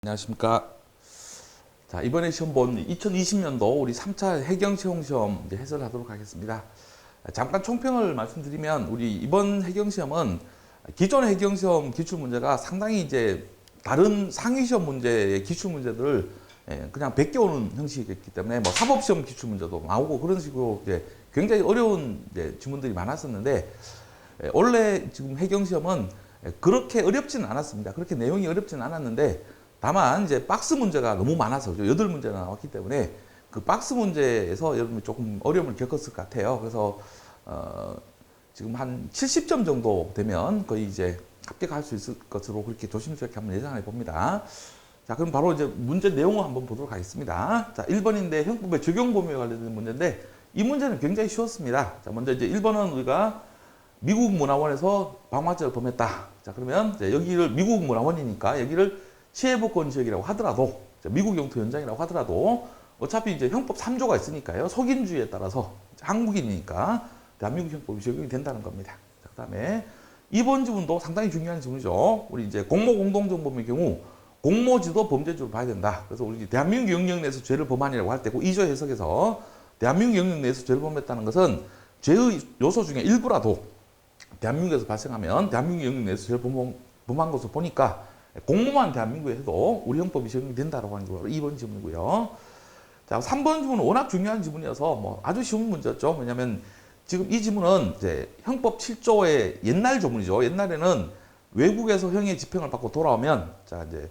안녕하십니까. 자, 이번에 시험 본 2020년도 우리 3차 해경 채용 시험 이제 해설하도록 하겠습니다. 잠깐 총평을 말씀드리면 우리 이번 해경 시험은 기존 해경 시험 기출 문제가 상당히 이제 다른 상위 시험 문제의 기출 문제들을 그냥 베껴오는 형식이었기 때문에 뭐 사법 시험 기출 문제도 나오고 그런 식으로 이제 굉장히 어려운 이제 지문들이 많았었는데 원래 지금 해경 시험은 그렇게 어렵지는 않았습니다. 그렇게 내용이 어렵지는 않았는데 다만 이제 박스 문제가 너무 많아서 8문제나 나왔기 때문에 그 박스 문제에서 여러분이 조금 어려움을 겪었을 것 같아요. 그래서 지금 한 70점 정도 되면 거의 이제 합격할 수 있을 것으로 그렇게 조심스럽게 한번 예상해 봅니다. 자, 그럼 바로 이제 문제 내용을 한번 보도록 하겠습니다. 자, 1번인데 형법의 적용 범위에 관련된 문제인데 이 문제는 굉장히 쉬웠습니다. 자, 먼저 이제 1번은 우리가 미국 문화원에서 방화죄를 범했다. 자, 그러면 이제 여기를 미국 문화원이니까 여기를 치해복권 지역이라고 하더라도 미국 영토 연장이라고 하더라도 어차피 이제 형법 3조가 있으니까요. 속인주의에 따라서 한국인이니까 대한민국 형법이 적용이 된다는 겁니다. 자, 그다음에 2번 지문도 상당히 중요한 지문이죠. 우리 이제 공모 공동정범의 경우 공모지도 범죄주로 봐야 된다. 그래서 우리 대한민국 영역 내에서 죄를 범한이라고 할 때 그 2조 해석에서 대한민국 영역 내에서 죄를 범했다는 것은 죄의 요소 중에 일부라도 대한민국에서 발생하면 대한민국 영역 내에서 죄를 범한 것으로 보니까 공모만 대한민국에 해도 우리 형법이 적용이 된다라고 하는 게 바로 2번 지문이고요. 자, 3번 지문은 워낙 중요한 지문이어서 뭐 아주 쉬운 문제였죠. 왜냐하면 지금 이 지문은 이제 형법 7조의 옛날 조문이죠. 옛날에는 외국에서 형의 집행을 받고 돌아오면 자, 이제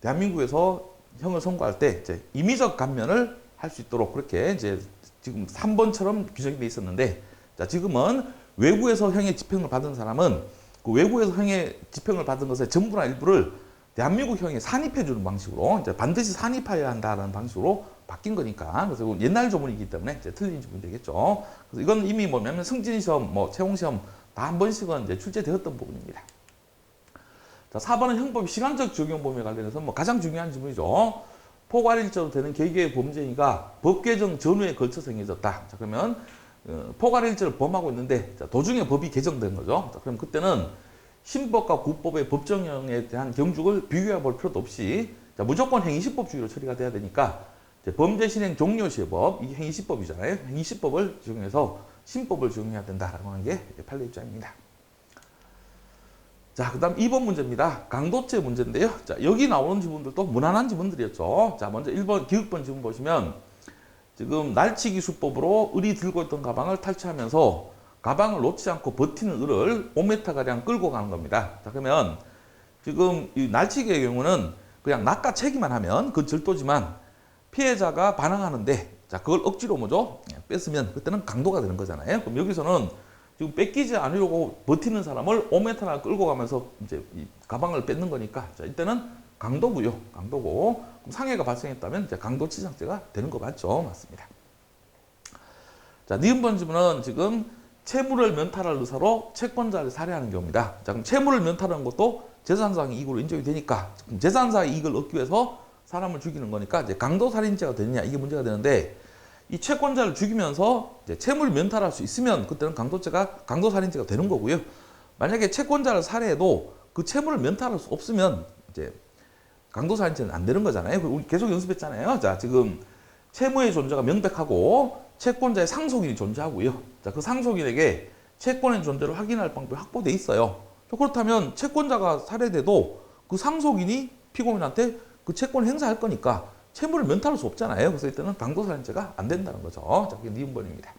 대한민국에서 형을 선고할 때 이제 임의적 감면을 할 수 있도록 그렇게 이제 지금 3번처럼 규정이 돼 있었는데 자, 지금은 외국에서 형의 집행을 받은 사람은 그 외국에서 형의 집행을 받은 것의 전부나 일부를 대한민국 형에 산입해주는 방식으로 이제 반드시 산입해야 한다는 방식으로 바뀐 거니까 그래서 옛날 조문이기 때문에 이제 틀린 조문이 되겠죠. 그래서 이건 이미 뭐냐면 승진 시험, 뭐 채용 시험 다 한 번씩은 이제 출제되었던 부분입니다. 자, 4번은 형법 시간적 적용 범위에 관련해서 뭐 가장 중요한 지문이죠. 포괄일자로 되는 개개의 범죄가 법 개정 전후에 걸쳐서 행해졌다. 자, 그러면 포괄일자를 범하고 있는데 자, 도중에 법이 개정된 거죠. 자, 그럼 그때는 신법과 구법의 법정형에 대한 경죽을 비교해 볼 필요도 없이 자, 무조건 행위시법주의로 처리가 돼야 되니까 범죄 실행 종료 시법, 이게 행위시법이잖아요. 행위시법을 적용해서 신법을 적용해야 된다라고 하는 게 판례 입장입니다. 자, 그 다음 2번 문제입니다. 강도죄 문제인데요. 자, 여기 나오는 지문들도 무난한 지문들이었죠. 자, 먼저 1번 기획본 지문 보시면 지금 날치기 수법으로 을이 들고 있던 가방을 탈취하면서 가방을 놓지 않고 버티는 을을 5m가량 끌고 가는 겁니다. 자, 그러면 지금 이 날치기의 경우는 그냥 낚아채기만 하면 그 절도지만 피해자가 반항하는데 자, 그걸 억지로 뭐죠? 뺐으면 그때는 강도가 되는 거잖아요. 그럼 여기서는 지금 뺏기지 않으려고 버티는 사람을 5m나 끌고 가면서 이제 이 가방을 뺏는 거니까 자, 이때는 강도고요. 강도고 그럼 상해가 발생했다면 이제 강도치상죄가 되는 거 맞죠? 맞습니다. 자, 니은번 지문은 지금 채무를 면탈할 의사로 채권자를 살해하는 경우입니다. 자, 그럼 채무를 면탈하는 것도 재산상의 이익으로 인정이 되니까 재산상의 이익을 얻기 위해서 사람을 죽이는 거니까 이제 강도살인죄가 되느냐 이게 문제가 되는데 이 채권자를 죽이면서 이제 채무를 면탈할 수 있으면 그때는 강도살인죄가 되는 거고요. 만약에 채권자를 살해해도 그 채무를 면탈할 수 없으면 이제 강도살인죄는 안 되는 거잖아요. 우리 계속 연습했잖아요. 자, 지금 채무의 존재가 명백하고 채권자의 상속인이 존재하고요. 자, 그 상속인에게 채권의 존재를 확인할 방법이 확보돼 있어요. 그렇다면 채권자가 살해돼도 그 상속인이 피고인한테 그 채권을 행사할 거니까 채무를 면탈할 수 없잖아요. 그래서 이때는 강도살인죄가 안 된다는 거죠. 자, 그게 니은번입니다.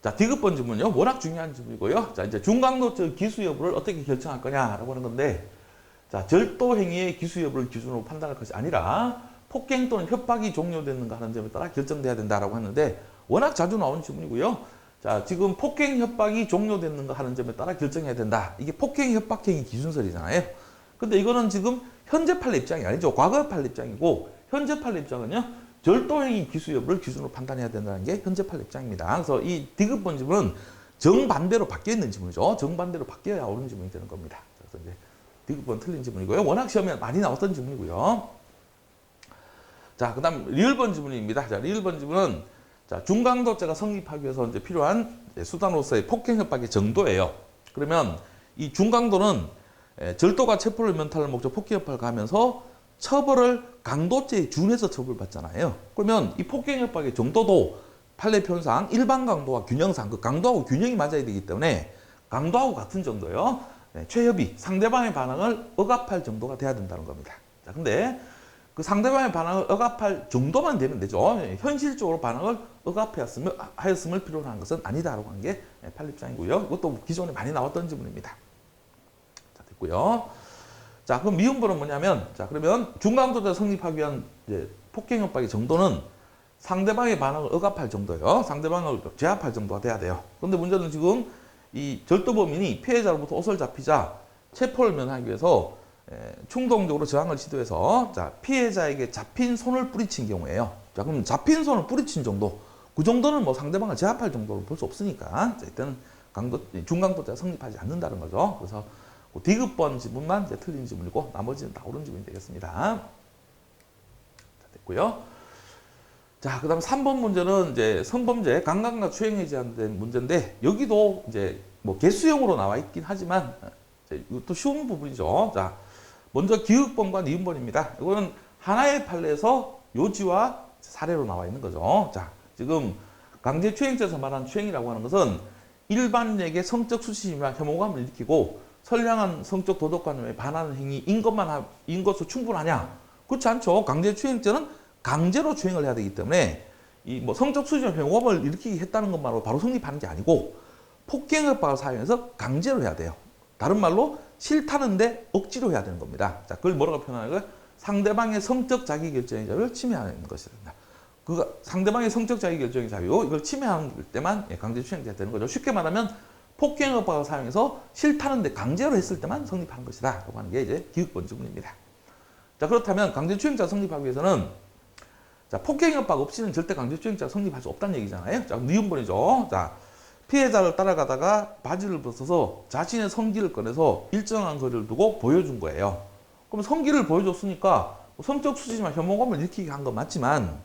자, 디귿번 지문요. 워낙 중요한 지문이고요. 자, 이제 중강도죄 기수 여부를 어떻게 결정할 거냐라고 하는 건데 자, 절도 행위의 기수 여부를 기준으로 판단할 것이 아니라 폭행 또는 협박이 종료되는가 하는 점에 따라 결정돼야 된다라고 하는데 워낙 자주 나오는 지문이고요. 자, 지금 폭행 협박이 종료됐는가 하는 점에 따라 결정해야 된다. 이게 폭행 협박 행위 기준설이잖아요. 근데 이거는 지금 현재 판례 입장이 아니죠. 과거 판례 입장이고 현재 판례 입장은요. 절도 행위 기수 여부를 기준으로 판단해야 된다는 게 현재 판례 입장입니다. 그래서 이 디귿번 지문은 정반대로 바뀌어 있는 지문이죠. 정반대로 바뀌어야 옳은 지문이 되는 겁니다. 그래서 이제 디귿번 틀린 지문이고요. 워낙 시험에 많이 나왔던 지문이고요. 자, 그 다음 리을번 지문입니다. 자, 리을번 지문은 자, 중강도죄가 성립하기 위해서 이제 필요한 수단으로서의 폭행 협박의 정도예요. 그러면 이 중강도는 절도가 체포를 면탈을 목적 폭행협박을 가하면서 처벌을 강도죄에 준해서 처벌받잖아요. 그러면 이 폭행협박의 정도도 판례 표현상 일반 강도와 균형상 그 강도하고 균형이 맞아야 되기 때문에 강도하고 같은 정도요. 최협이 상대방의 반항을 억압할 정도가 돼야 된다는 겁니다. 자, 근데 그 상대방의 반항을 억압할 정도만 되면 되죠. 현실적으로 반항을 억압하였음을 필요로 하는 것은 아니다라고 하는 게 판례 입장이고요. 이것도 기존에 많이 나왔던 지문입니다. 자, 됐고요. 자, 그럼 미음벌은 뭐냐면, 자, 그러면 중강도죄 성립하기 위한 이제 폭행협박의 정도는 상대방의 반항을 억압할 정도요. 상대방을 제압할 정도가 돼야 돼요. 그런데 문제는 지금 이 절도범인이 피해자로부터 옷을 잡히자 체포를 면하기 위해서 충동적으로 저항을 시도해서 자, 피해자에게 잡힌 손을 뿌리친 경우에요. 자, 그럼 잡힌 손을 뿌리친 정도, 그 정도는 뭐 상대방을 제압할 정도로 볼 수 없으니까 자, 일단은 중강도죄가 성립하지 않는다는 거죠. 그래서 그 D급번 지문만 이제 틀린 지문이고 나머지는 다 옳은 지문이 되겠습니다. 자, 됐고요. 자, 그다음 3번 문제는 이제 성범죄 강간과 추행에 제한된 문제인데 여기도 이제 뭐 개수형으로 나와 있긴 하지만 이것도 쉬운 부분이죠. 자, 먼저 기읍번과 니은번입니다. 이거는 하나의 판례에서 요지와 사례로 나와 있는 거죠. 자, 지금 강제추행죄에서 말하는 추행이라고 하는 것은 일반인에게 성적 수치심이나 혐오감을 일으키고 선량한 성적 도덕관념에 반하는 행위인 것으로 충분하냐? 그렇지 않죠. 강제추행죄는 강제로 추행을 해야 되기 때문에 이 뭐 성적 수치심, 혐오감을 일으키게 했다는 것만으로 바로 성립하는 게 아니고 폭행협박을 사용해서 강제로 해야 돼요. 다른 말로 싫다는데 억지로 해야 되는 겁니다. 자, 그걸 뭐라고 표현하는 상대방의 성적 자기결정의 자유를 침해하는 것이다. 그 상대방의 성적 자기결정의 자유, 이걸 침해하는 때만 강제추행죄가 되는 거죠. 쉽게 말하면 폭행협박을 사용해서 싫다는데 강제로 했을 때만 성립하는 것이다. 라고 하는 게 이제 기읍번 지문입니다. 자, 그렇다면 강제추행죄가 성립하기 위해서는 자, 폭행협박 없이는 절대 강제추행죄가 성립할 수 없다는 얘기잖아요. 자, 니은번이죠. 자, 피해자를 따라가다가 바지를 벗어서 자신의 성기를 꺼내서 일정한 거리를 두고 보여준 거예요. 그럼 성기를 보여줬으니까 성적 수치지만 혐오감을 일으키게 한 건 맞지만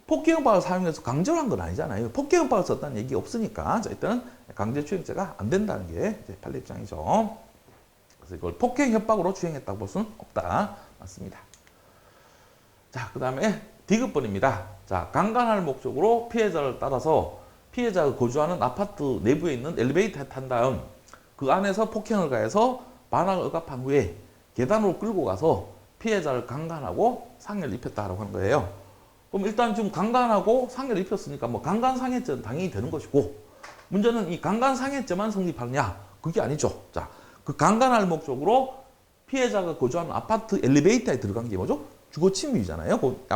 폭행협박을 사용해서 강제로 한 건 아니잖아요. 폭행협박을 썼다는 얘기가 없으니까 자, 일단은 강제추행죄가 안 된다는 게 판례 입장이죠. 그래서 이걸 폭행협박으로 추행했다고 볼 수는 없다. 맞습니다. 자, 그 다음에 D급번입니다. 자, 강간할 목적으로 피해자를 따라서 피해자가 거주하는 아파트 내부에 있는 엘리베이터에 탄 다음 그 안에서 폭행을 가해서 반항을 억압한 후에 계단으로 끌고 가서 피해자를 강간하고 상해를 입혔다라고 하는 거예요. 그럼 일단 지금 강간하고 상해를 입혔으니까 뭐 강간상해죄는 당연히 되는 것이고 문제는 이 강간상해죄만 성립하느냐? 그게 아니죠. 자, 그 강간할 목적으로 피해자가 거주하는 아파트 엘리베이터에 들어간 게 뭐죠? 주거침입이잖아요. 그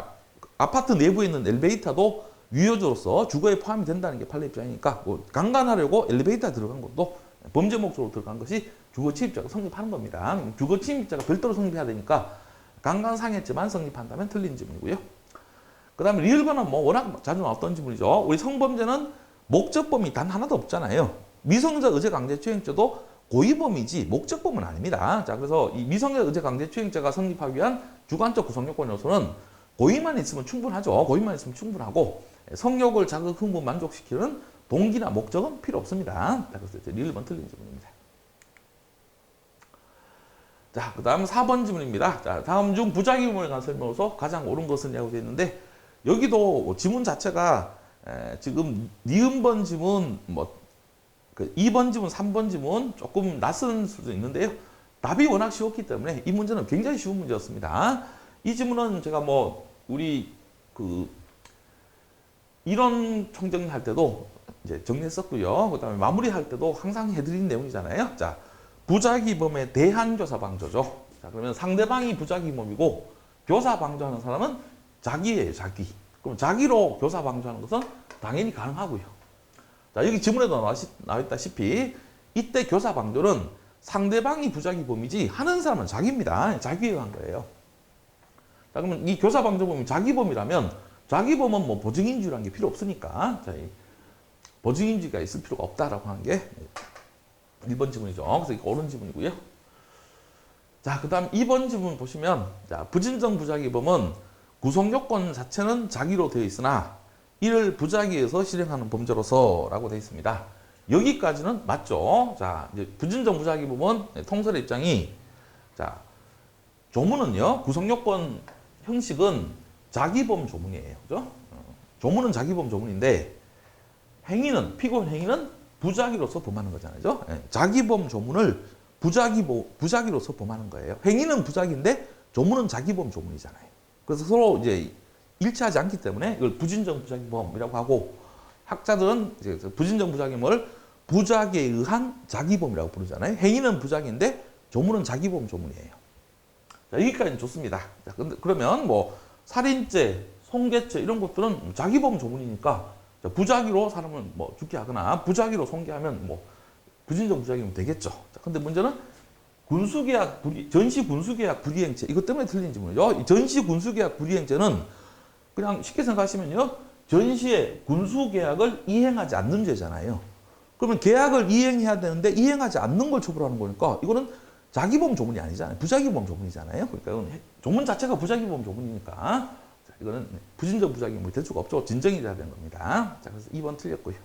아파트 내부에 있는 엘리베이터도 유효죄로서 주거에 포함이 된다는 게 판례 입장이니까 뭐 강간하려고 엘리베이터에 들어간 것도 범죄 목적으로 들어간 것이 주거침입죄가 성립하는 겁니다. 주거침입죄가 별도로 성립해야 되니까 강간상해죄만 성립한다면 틀린 지문이고요. 그 다음에 리을번은 뭐 워낙 자주 나왔던 지문이죠. 우리 성범죄는 목적범이 단 하나도 없잖아요. 미성적 의제 강제추행죄도 고의범이지 목적범은 아닙니다. 자, 그래서 이 미성적 의제 강제추행죄가 성립하기 위한 주관적 구성요건 요소는 고의만 있으면 충분하죠. 고의만 있으면 충분하고 성욕을 자극, 흥분, 만족시키는 동기나 목적은 필요 없습니다. 자, 그래서 이제 1번 틀린 지문입니다. 자, 그 다음 4번 지문입니다. 자, 다음 중 부작용을 관한 설명으로서 가장 옳은 것은 이라고 되어 있는데 여기도 지문 자체가 지금 니은번 지문, 뭐 2번 지문, 3번 지문 조금 낯선 수도 있는데요. 답이 워낙 쉬웠기 때문에 이 문제는 굉장히 쉬운 문제였습니다. 이 지문은 제가 뭐 우리 그 이론 총정리할 때도 이제 정리했었고요. 그 다음에 마무리할 때도 항상 해드린 내용이잖아요. 자, 부작위범에 대한 교사 방조죠. 자, 그러면 상대방이 부작위범이고 교사 방조하는 사람은 자기예요, 자기. 그럼 자기로 교사 방조하는 것은 당연히 가능하고요. 자, 여기 지문에도 나와있다시피 이때 교사 방조는 상대방이 부작위범이지 하는 사람은 자기입니다. 자기에 한 거예요. 자, 그러면 이 교사 방조범이 자기범이라면 자기범은 뭐 보증인주라는 게 필요 없으니까 자, 이 보증인주가 있을 필요가 없다라고 하는 게 1번 지문이죠. 그래서 이거 옳은 지문이고요. 자, 그 다음 2번 지문 보시면 자, 부진정 부작위범은 구성요건 자체는 자기로 되어 있으나 이를 부작위에서 실행하는 범죄로서 라고 되어 있습니다. 여기까지는 맞죠. 자, 이제 부진정 부작위범은 통설의 입장이 자, 조문은요, 구성요건 형식은 자기범 조문이에요. 그죠? 조문은 자기범 조문인데, 행위는, 피고인 행위는 부작위로서 범하는 거잖아요. 그죠? 자기범 조문을 부작위로서 범하는 거예요. 행위는 부작위인데, 조문은 자기범 조문이잖아요. 그래서 서로 이제 일치하지 않기 때문에 이걸 부진정 부작위범이라고 하고, 학자들은 이제 부진정 부작위범을 부작위에 의한 자기범이라고 부르잖아요. 행위는 부작위인데, 조문은 자기범 조문이에요. 자, 여기까지는 좋습니다. 자, 근데 그러면 뭐 살인죄, 손괴죄 이런 것들은 자기범 조문이니까 부작위로 사람을 뭐 죽게 하거나 부작위로 손괴하면 뭐 부진정 부작위면 되겠죠. 자, 근데 문제는 군수계약 전시 군수계약 불이행죄 이것 때문에 틀린 지문이죠. 전시 군수계약 불이행죄는 그냥 쉽게 생각하시면요, 전시에 군수계약을 이행하지 않는 죄잖아요. 그러면 계약을 이행해야 되는데 이행하지 않는 걸 처벌하는 거니까 이거는 자기범 조문이 아니잖아요. 부작위범 조문이잖아요. 그러니까 이건 조문 자체가 부작위범 조문이니까 자, 이거는 부진정 부작위범이 될 수가 없죠. 진정이 돼야 되는 겁니다. 자, 그래서 2번 틀렸고요.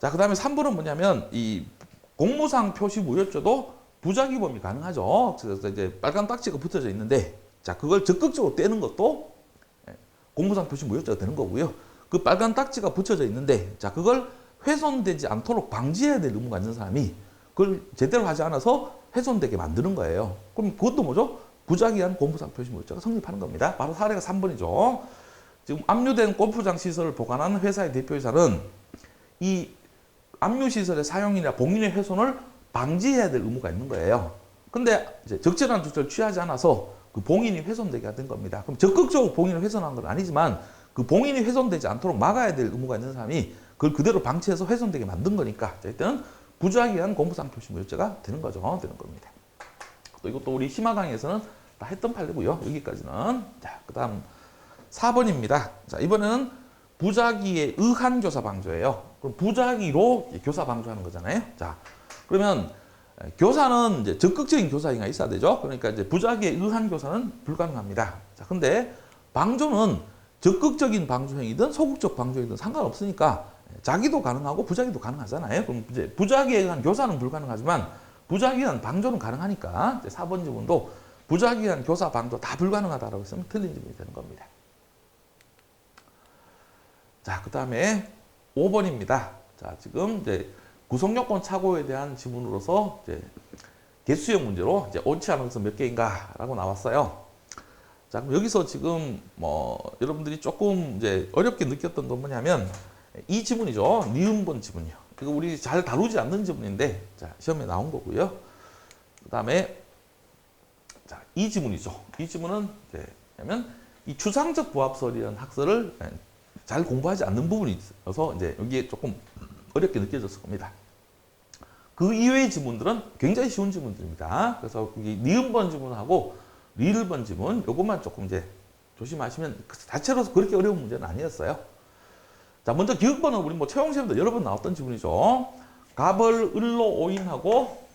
자, 그 다음에 3번은 뭐냐면 이 공무상 표시 무효죄도 부작위범이 가능하죠. 그래서 이제 빨간 딱지가 붙어져 있는데, 자, 그걸 적극적으로 떼는 것도 공무상 표시 무효죄가 되는 거고요. 그 빨간 딱지가 붙여져 있는데, 자, 그걸 훼손되지 않도록 방지해야 될 의무가 있는 사람이 그걸 제대로 하지 않아서 훼손되게 만드는 거예요. 그럼 그것도 뭐죠? 부작위한 공무상 표시 무효죄가 성립하는 겁니다. 바로 사례가 3번이죠. 지금 압류된 골프장 시설을 보관하는 회사의 대표이사는 이 압류시설의 사용이나 봉인의 훼손을 방지해야 될 의무가 있는 거예요. 근데 이제 적절한 조처를 취하지 않아서 그 봉인이 훼손되게 된 겁니다. 그럼 적극적으로 봉인을 훼손한 건 아니지만 그 봉인이 훼손되지 않도록 막아야 될 의무가 있는 사람이 그걸 그대로 방치해서 훼손되게 만든 거니까 일단은 부작위한 공무상 표시 무효죄가 되는 거죠. 되는 겁니다. 또 이것도 우리 심화 강의에서는 다 했던 판례고요. 여기까지는. 자, 그 다음 4번입니다. 자, 이번에는 부작위에 의한 교사 방조예요. 그럼 부작위로 교사 방조하는 거잖아요. 자, 그러면 교사는 이제 적극적인 교사 행위가 있어야 되죠. 그러니까 이제 부작위에 의한 교사는 불가능합니다. 자, 근데 방조는 적극적인 방조 행위든 소극적 방조 행위든 상관없으니까 자기도 가능하고 부작위도 가능하잖아요. 그럼 이제 부작위에 의한 교사는 불가능하지만 부작위에 의한 방조는 가능하니까 이제 4번 지문도 부작위에 의한 교사 방조 다 불가능하다라고 했으면 틀린 지문이 되는 겁니다. 자, 그 다음에 5번입니다. 자, 지금 이제 구성요건 착오에 대한 지문으로서 이제 개수형 문제로 이제 옳지 않은 것은 몇 개인가라고 나왔어요. 자, 그럼 여기서 지금 뭐 여러분들이 조금 이제 어렵게 느꼈던 건 뭐냐면 이 지문이죠. 니은번 지문이요. 이거 우리 잘 다루지 않는 지문인데, 자, 시험에 나온 거고요. 그 다음에 자, 이 지문이죠. 이 지문은 이제 뭐냐면 이 추상적 부합설이라는 학설을 잘 공부하지 않는 부분이 있어서 이제 여기에 조금 어렵게 느껴졌을 겁니다. 그 이외의 지문들은 굉장히 쉬운 지문들입니다. 그래서 여기 니은번 지문하고 리을번 지문 요것만 조금 이제 조심하시면 자체로서 그렇게 어려운 문제는 아니었어요. 자, 먼저 기억번은 우리 뭐 채용 시험도 여러 번 나왔던 지문이죠. 갑을 을로 오인하고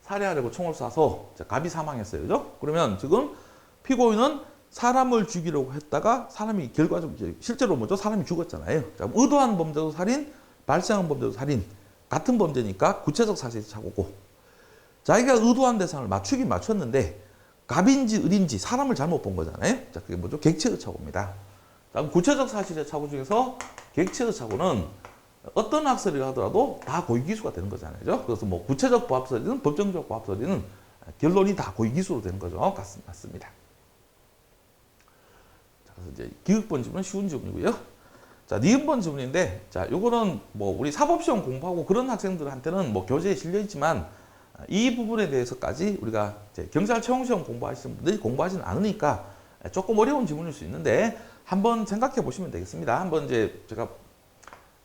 살해하려고 총을 쏴서 갑이 사망했어요. 그죠? 그러면 지금 피고인은 사람을 죽이려고 했다가 사람이 결과적으로 실제로 뭐죠? 사람이 죽었잖아요. 자, 의도한 범죄도 살인, 발생한 범죄도 살인. 같은 범죄니까 구체적 사실이 착오고, 자기가 의도한 대상을 맞추긴 맞췄는데 갑인지 을인지 사람을 잘못 본 거잖아요. 자, 그게 뭐죠? 객체의 착오입니다. 다음 구체적 사실의 착오 중에서 객체의 착오는 어떤 학설이라 하더라도 다 고의기수가 되는 거잖아요. 그래서 뭐 구체적 부합설이든 법정적 부합설이든 결론이 다 고의기수로 되는 거죠. 맞습니다. 자, 그래서 이제 기억번 지문은 쉬운 지문이고요. 자, 니은번 지문인데, 자, 요거는 뭐 우리 사법시험 공부하고 그런 학생들한테는 뭐 교재에 실려 있지만 이 부분에 대해서까지 우리가 이제 경찰 채용시험 공부하시는 분들이 공부하지는 않으니까 조금 어려운 지문일 수 있는데 한번 생각해 보시면 되겠습니다. 한번 이제 제가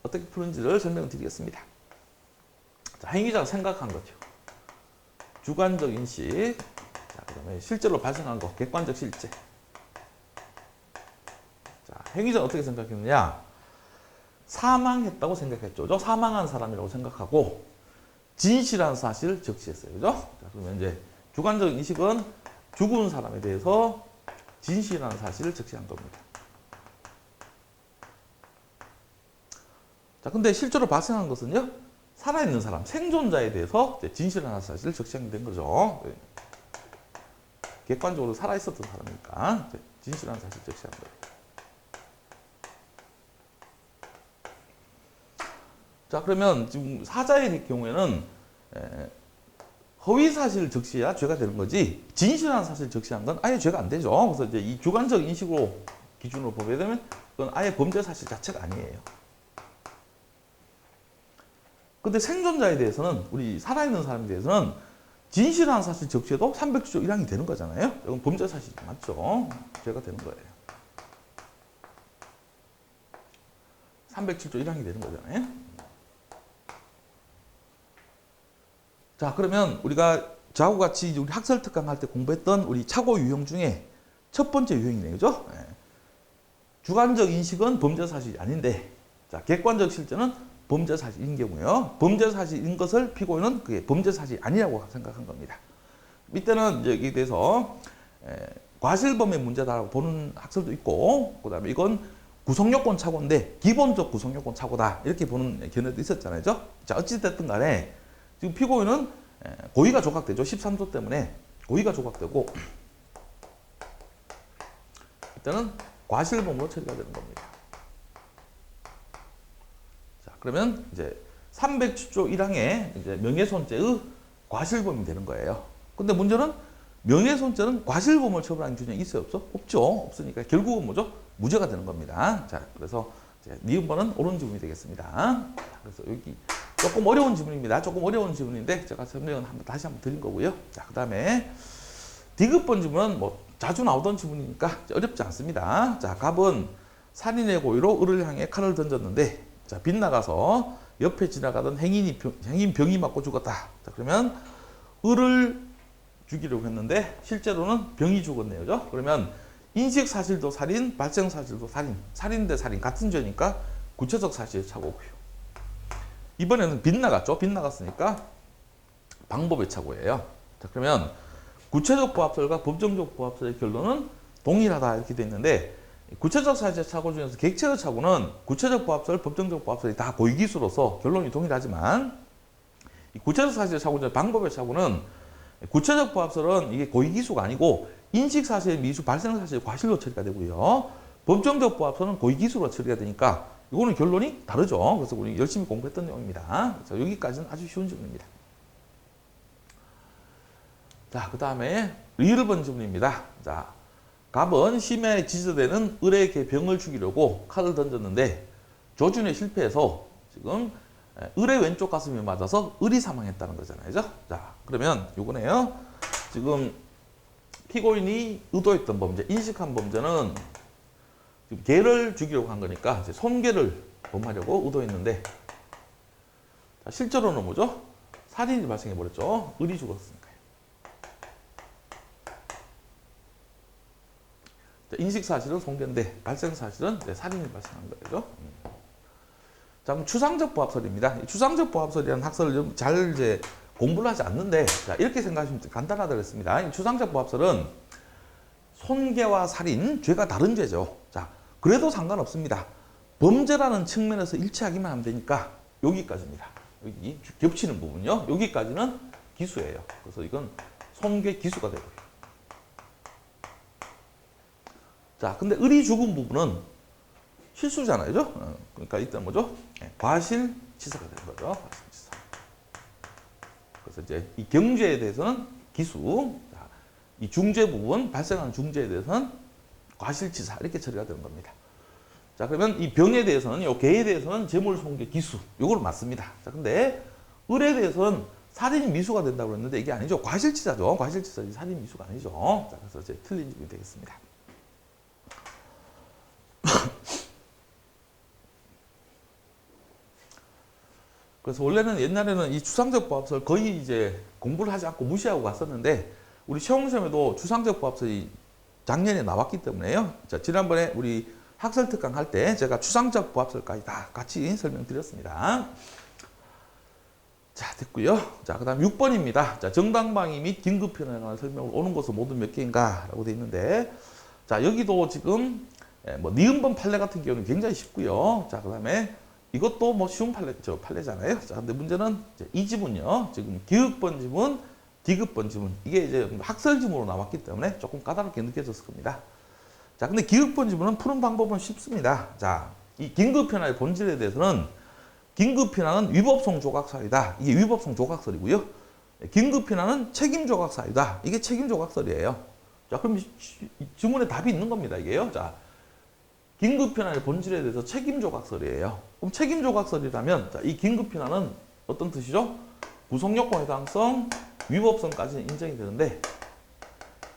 어떻게 푸는지를 설명을 드리겠습니다. 자, 행위자가 생각한 거죠. 주관적 인식, 자, 그다음에 실제로 발생한 거, 객관적 실제. 자, 행위자는 어떻게 생각했느냐? 사망했다고 생각했죠. 사망한 사람이라고 생각하고 진실한 사실을 적시했어요. 그죠? 자, 그러면 이제 주관적 인식은 죽은 사람에 대해서 진실한 사실을 적시한 겁니다. 자, 근데 실제로 발생한 것은요, 살아있는 사람, 생존자에 대해서 진실한 사실을 적시하게 된 거죠. 객관적으로 살아 있었던 사람이니까 진실한 사실 적시한 거예요. 자, 그러면 지금 사자의 경우에는 허위 사실을 적시해야 죄가 되는 거지, 진실한 사실을 적시한 건 아예 죄가 안 되죠. 그래서 이제 이 주관적 인식으로 기준으로 보게 되면 그건 아예 범죄 사실 자체가 아니에요. 근데 생존자에 대해서는, 우리 살아있는 사람에 대해서는 진실한 사실 적시해도 307조 1항이 되는 거잖아요. 이건 범죄 사실이 맞죠. 죄가 되는 거예요. 307조 1항이 되는 거잖아요. 자, 그러면 우리가 저하고 같이 우리 학설 특강 할 때 공부했던 우리 착오 유형 중에 첫 번째 유형이네요. 그죠? 주관적 인식은 범죄 사실이 아닌데, 자, 객관적 실제는 범죄 사실인 경우요. 범죄 사실인 것을 피고인은 그게 범죄 사실이 아니라고 생각한 겁니다. 이때는 이제 여기에 대해서 과실범의 문제다라고 보는 학설도 있고, 그 다음에 이건 구성요건 착오인데 기본적 구성요건 착오다, 이렇게 보는 견해도 있었잖아요. 자, 어찌됐든 간에 지금 피고인은 고의가 조각되죠. 13조 때문에 고의가 조각되고, 이때는 과실범으로 처리가 되는 겁니다. 자, 그러면 이제 307조 1항에 이제 명예손죄의 과실범이 되는 거예요. 근데 문제는 명예손죄는 과실범을 처벌하는 규정이 있어요, 없어? 없죠. 없으니까 결국은 뭐죠? 무죄가 되는 겁니다. 자, 그래서 니은번은 옳은 지문이 되겠습니다. 그래서 여기 조금 어려운 지문입니다. 조금 어려운 지문인데 제가 설명은 다시 한번 드린 거고요. 자, 그 다음에 디귿번 지문은 뭐 자주 나오던 지문이니까 어렵지 않습니다. 자, 갑은 살인의 고의로 을을 향해 칼을 던졌는데, 자, 빗나가서 옆에 지나가던 행인 병이 맞고 죽었다. 자, 그러면 을을 죽이려고 했는데 실제로는 병이 죽었네요. 그죠? 그러면 인식사실도 살인, 발생사실도 살인, 살인 대 살인 같은 죄니까 구체적 사실 착오고요. 이번에는 빗나갔죠. 빗나갔으니까 방법의 착오예요. 자, 그러면 구체적 부합설과 법정적 부합설의 결론은 동일하다, 이렇게 돼 있는데, 구체적 사실 착오 중에서 객체의 착오는 구체적 부합설, 법정적 부합설이 다 고의기수로서 결론이 동일하지만, 이 구체적 사실 착오 중에 방법의 착오는, 구체적 부합설은 이게 고의기수가 아니고 인식사실, 미수, 발생사실, 과실로 처리가 되고요. 법정적 부합설은 고의기수로 처리가 되니까 이거는 결론이 다르죠. 그래서 우리 열심히 공부했던 내용입니다. 자, 여기까지는 아주 쉬운 질문입니다. 자, 그 다음에 1번 질문입니다. 자, 갑은 심야에 지저대는 을에게 병을 죽이려고 칼을 던졌는데 조준에 실패해서 지금 을의 왼쪽 가슴에 맞아서 을이 사망했다는 거잖아요. 자, 그러면 요거네요. 지금 피고인이 의도했던 범죄, 인식한 범죄는 지금 개를 죽이려고 한 거니까 이제 손개를 범하려고 의도했는데, 자, 실제로는 뭐죠? 살인이 발생해 버렸죠. 을이 죽었으니까요. 자, 인식 사실은 손개인데 발생 사실은 살인이 발생한 거죠. 자, 그럼 추상적 부합설입니다. 추상적 부합설이라는 학설을 잘 이제 공부를 하지 않는데, 자, 이렇게 생각하시면 간단하다고 했습니다. 이 추상적 부합설은 손괴와 살인, 죄가 다른 죄죠. 자, 그래도 상관없습니다. 범죄라는 측면에서 일치하기만 하면 되니까 여기까지입니다. 여기 겹치는 부분요. 여기까지는 기수예요. 그래서 이건 손괴 기수가 되고요. 자, 근데 을이 죽은 부분은 실수잖아요. 그죠? 그러니까 이때는 뭐죠? 과실치사가 되는 거죠. 과실치사. 그래서 이제 이 경죄에 대해서는 기수, 자, 이 중죄 부분, 발생하는 중죄에 대해서는 과실치사, 이렇게 처리가 되는 겁니다. 자, 그러면 이 병에 대해서는, 요 개에 대해서는 재물손괴 기수, 요걸 맞습니다. 자, 근데 을에 대해서는 살인이 미수가 된다고 그랬는데 이게 아니죠. 과실치사죠. 과실치사지 살인 미수가 아니죠. 자, 그래서 이제 틀린 질문이 되겠습니다. 그래서 원래는 옛날에는 이 추상적 부합설 거의 이제 공부를 하지 않고 무시하고 갔었는데, 우리 시험에도 추상적 부합설이 작년에 나왔기 때문에요. 자, 지난번에 우리 학설 특강 할 때 제가 추상적 부합설까지 다 같이 설명드렸습니다. 자, 됐고요. 자, 그 다음 6번입니다. 자, 정당방위 및 긴급편에 관한 설명을 오는 것은 모두 몇 개인가? 라고 되어 있는데, 자, 여기도 지금 뭐 니은번 판례 같은 경우는 굉장히 쉽고요. 자, 그 다음에 이것도 뭐 쉬운 판례잖아요. 자, 근데 문제는 이 지문요. 지금 기읍번 지문, 디귿번 지문. 이게 이제 학설 지문으로 나왔기 때문에 조금 까다롭게 느껴졌을 겁니다. 자, 근데 기억번 지문은 푸는 방법은 쉽습니다. 자, 이 긴급현황의 본질에 대해서는 긴급현황은 위법성 조각설이다. 이게 위법성 조각설이고요. 긴급현황은 책임 조각설이다. 이게 책임 조각설이에요. 자, 그럼 이 지문에 답이 있는 겁니다. 이게요. 자, 긴급현황의 본질에 대해서 책임 조각설이에요. 그럼 책임 조각설이라면 자, 이 긴급현황은 어떤 뜻이죠? 구속요건 해당성, 위법성까지는 인정이 되는데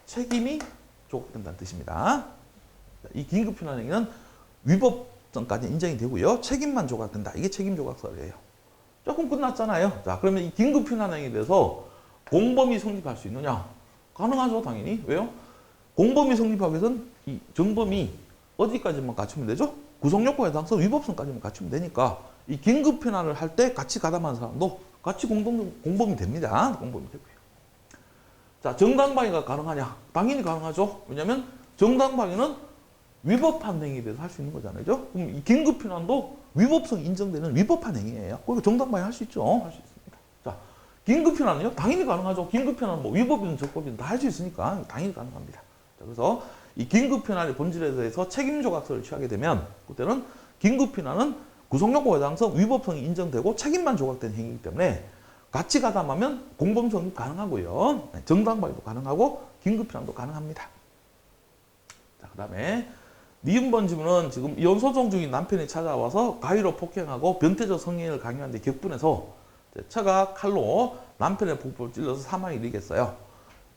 책임이 조각된다는 뜻입니다. 이 긴급현황 행위는 위법성까지 인정이 되고요. 책임만 조각된다. 이게 책임 조각설이에요. 조금 끝났잖아요. 자, 그러면 이 긴급현황 행위에 대해서 공범이 성립할 수 있느냐? 가능하죠, 당연히. 왜요? 공범이 성립하기 위해서는 이 정범이 어디까지만 갖추면 되죠? 구속요건 해당성, 위법성까지만 갖추면 되니까 이 긴급현황을 할 때 같이 가담한 사람도 같이 공범이 됩니다. 공범이 되고요. 자, 정당방위가 가능하냐? 당연히 가능하죠. 왜냐하면 정당방위는 위법한 행위에 대해서 할 수 있는 거잖아요. 그럼 이 긴급현황도 위법성 인정되는 위법한 행위예요. 그러니까 정당방위 할 수 있죠. 할 수 있습니다. 자, 긴급현황은요? 당연히 가능하죠. 긴급현황은 뭐 위법이든 적법이든 다 할 수 있으니까 당연히 가능합니다. 자, 그래서 이 긴급현황의 본질에 대해서 책임 조각설을 취하게 되면 그때는 긴급현황은 구속요건 해당성, 위법성이 인정되고 책임만 조각된 행위이기 때문에 같이 가담하면 공범 성립 가능하고요. 정당방위도 가능하고 긴급현황도 가능합니다. 자, 그 다음에 니은번 지문은 지금 이혼소송 중인 남편이 찾아와서 가위로 폭행하고 변태적 성행위를 강요하는데 격분해서 차가 칼로 남편의 복부를 찔러서 사망에 이르겠어요.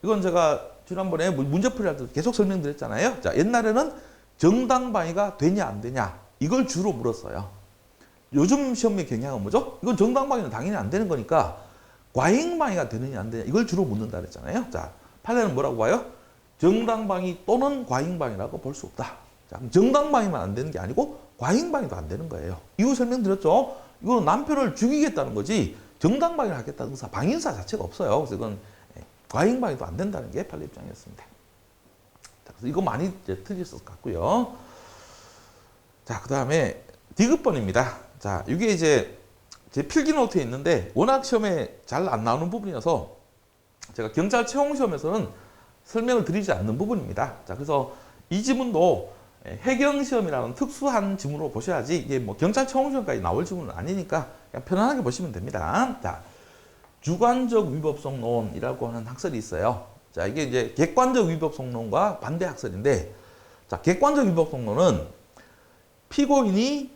이건 제가 지난번에 문제풀이 할 때 계속 설명드렸잖아요. 자, 옛날에는 정당방위가 되냐 안 되냐 이걸 주로 물었어요. 요즘 시험의 경향은 뭐죠? 이건 정당방위는 당연히 안 되는 거니까 과잉방위가 되느냐 안 되냐 이걸 주로 묻는다 그랬잖아요. 자, 판례는 뭐라고 봐요? 정당방위 또는 과잉방위라고 볼 수 없다. 자, 그럼 정당방위만 안 되는 게 아니고 과잉방위도 안 되는 거예요. 이유 설명드렸죠? 이건 남편을 죽이겠다는 거지 정당방위를 하겠다는 의사, 방인사 자체가 없어요. 그래서 이건 과잉방위도 안 된다는 게 판례 입장이었습니다. 자, 그래서 이거 많이 틀렸을 것 같고요. 자, 그 다음에 디귿번입니다. 자, 이게 이제 제 필기 노트에 있는데 워낙 시험에 잘 안 나오는 부분이어서 제가 경찰 채용 시험에서는 설명을 드리지 않는 부분입니다. 자, 그래서 이 지문도 해경시험이라는 특수한 지문으로 보셔야지 이게 뭐 경찰 채용 시험까지 나올 지문은 아니니까 그냥 편안하게 보시면 됩니다. 자, 주관적 위법성론이라고 하는 학설이 있어요. 자, 이게 이제 객관적 위법성론과 반대 학설인데, 자, 객관적 위법성론은 피고인이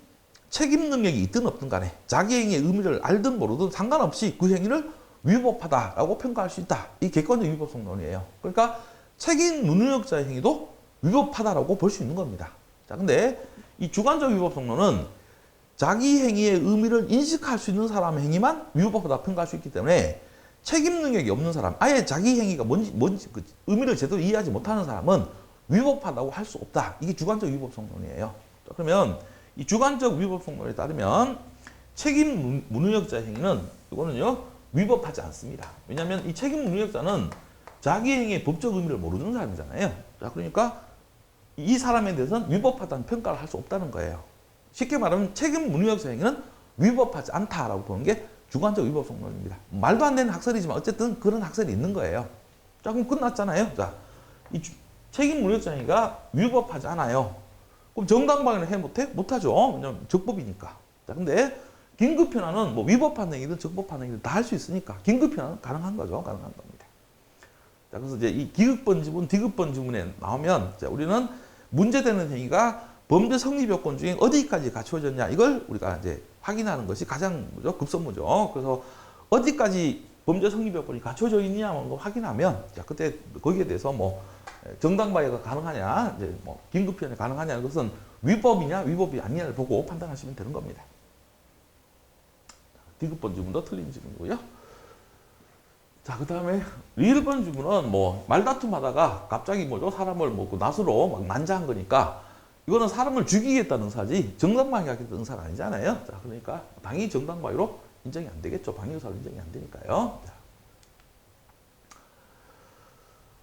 책임 능력이 있든 없든 간에 자기 행위의 의미를 알든 모르든 상관없이 그 행위를 위법하다라고 평가할 수 있다. 이 객관적 위법성론이에요. 그러니까 책임 무능력자의 행위도 위법하다라고 볼 수 있는 겁니다. 자, 근데 이 주관적 위법성론은 자기 행위의 의미를 인식할 수 있는 사람의 행위만 위법하다 평가할 수 있기 때문에 책임 능력이 없는 사람, 아예 자기 행위가 뭔지 그 의미를 제대로 이해하지 못하는 사람은 위법하다고 할 수 없다. 이게 주관적 위법성론이에요. 자, 그러면 이 주관적 위법성론에 따르면 책임 무능력자의 행위는 이거는요 위법하지 않습니다. 왜냐하면 이 책임 무능력자는 자기 행위의 법적 의미를 모르는 사람이잖아요. 자, 그러니까 이 사람에 대해서는 위법하다는 평가를 할 수 없다는 거예요. 쉽게 말하면 책임 무능력자 행위는 위법하지 않다라고 보는 게 주관적 위법성론입니다. 말도 안 되는 학설이지만 어쨌든 그런 학설이 있는 거예요. 자, 그럼 끝났잖아요. 자, 이 책임 무능력자 행위가 위법하지 않아요. 그럼 정당방위는 해 못해? 못하죠. 왜냐면 적법이니까. 자, 근데 긴급현황은 뭐 위법한 행위든 적법한 행위든 다 할 수 있으니까 긴급현황은 가능한 거죠. 가능한 겁니다. 자, 그래서 이제 이 기급번 지문, 디귿번 지문에 나오면 자, 우리는 문제되는 행위가 범죄 성립 요건 중에 어디까지 갖추어졌냐 이걸 우리가 이제 확인하는 것이 가장 뭐죠? 급선무죠. 그래서 어디까지 범죄 성립 요건이 갖춰져 있느냐는 걸 확인하면 자, 그때 거기에 대해서 뭐 정당방위가 가능하냐, 이제 뭐 긴급현황이 가능하냐 그것은 위법이냐 위법이 아니냐를 보고 판단하시면 되는 겁니다. 디귿번 지문도 틀린 지문이고요. 자, 그 다음에 리을번 지문은 뭐 말다툼 하다가 갑자기 뭐죠? 사람을 뭐 낫으로 막 난자한 거니까 이거는 사람을 죽이겠다는 의사지 정당방위 하겠다는 의사가 아니잖아요. 자, 그러니까 당연히 정당방위로 인정이 안 되겠죠. 방위의사로 인정이 안 되니까요. 자.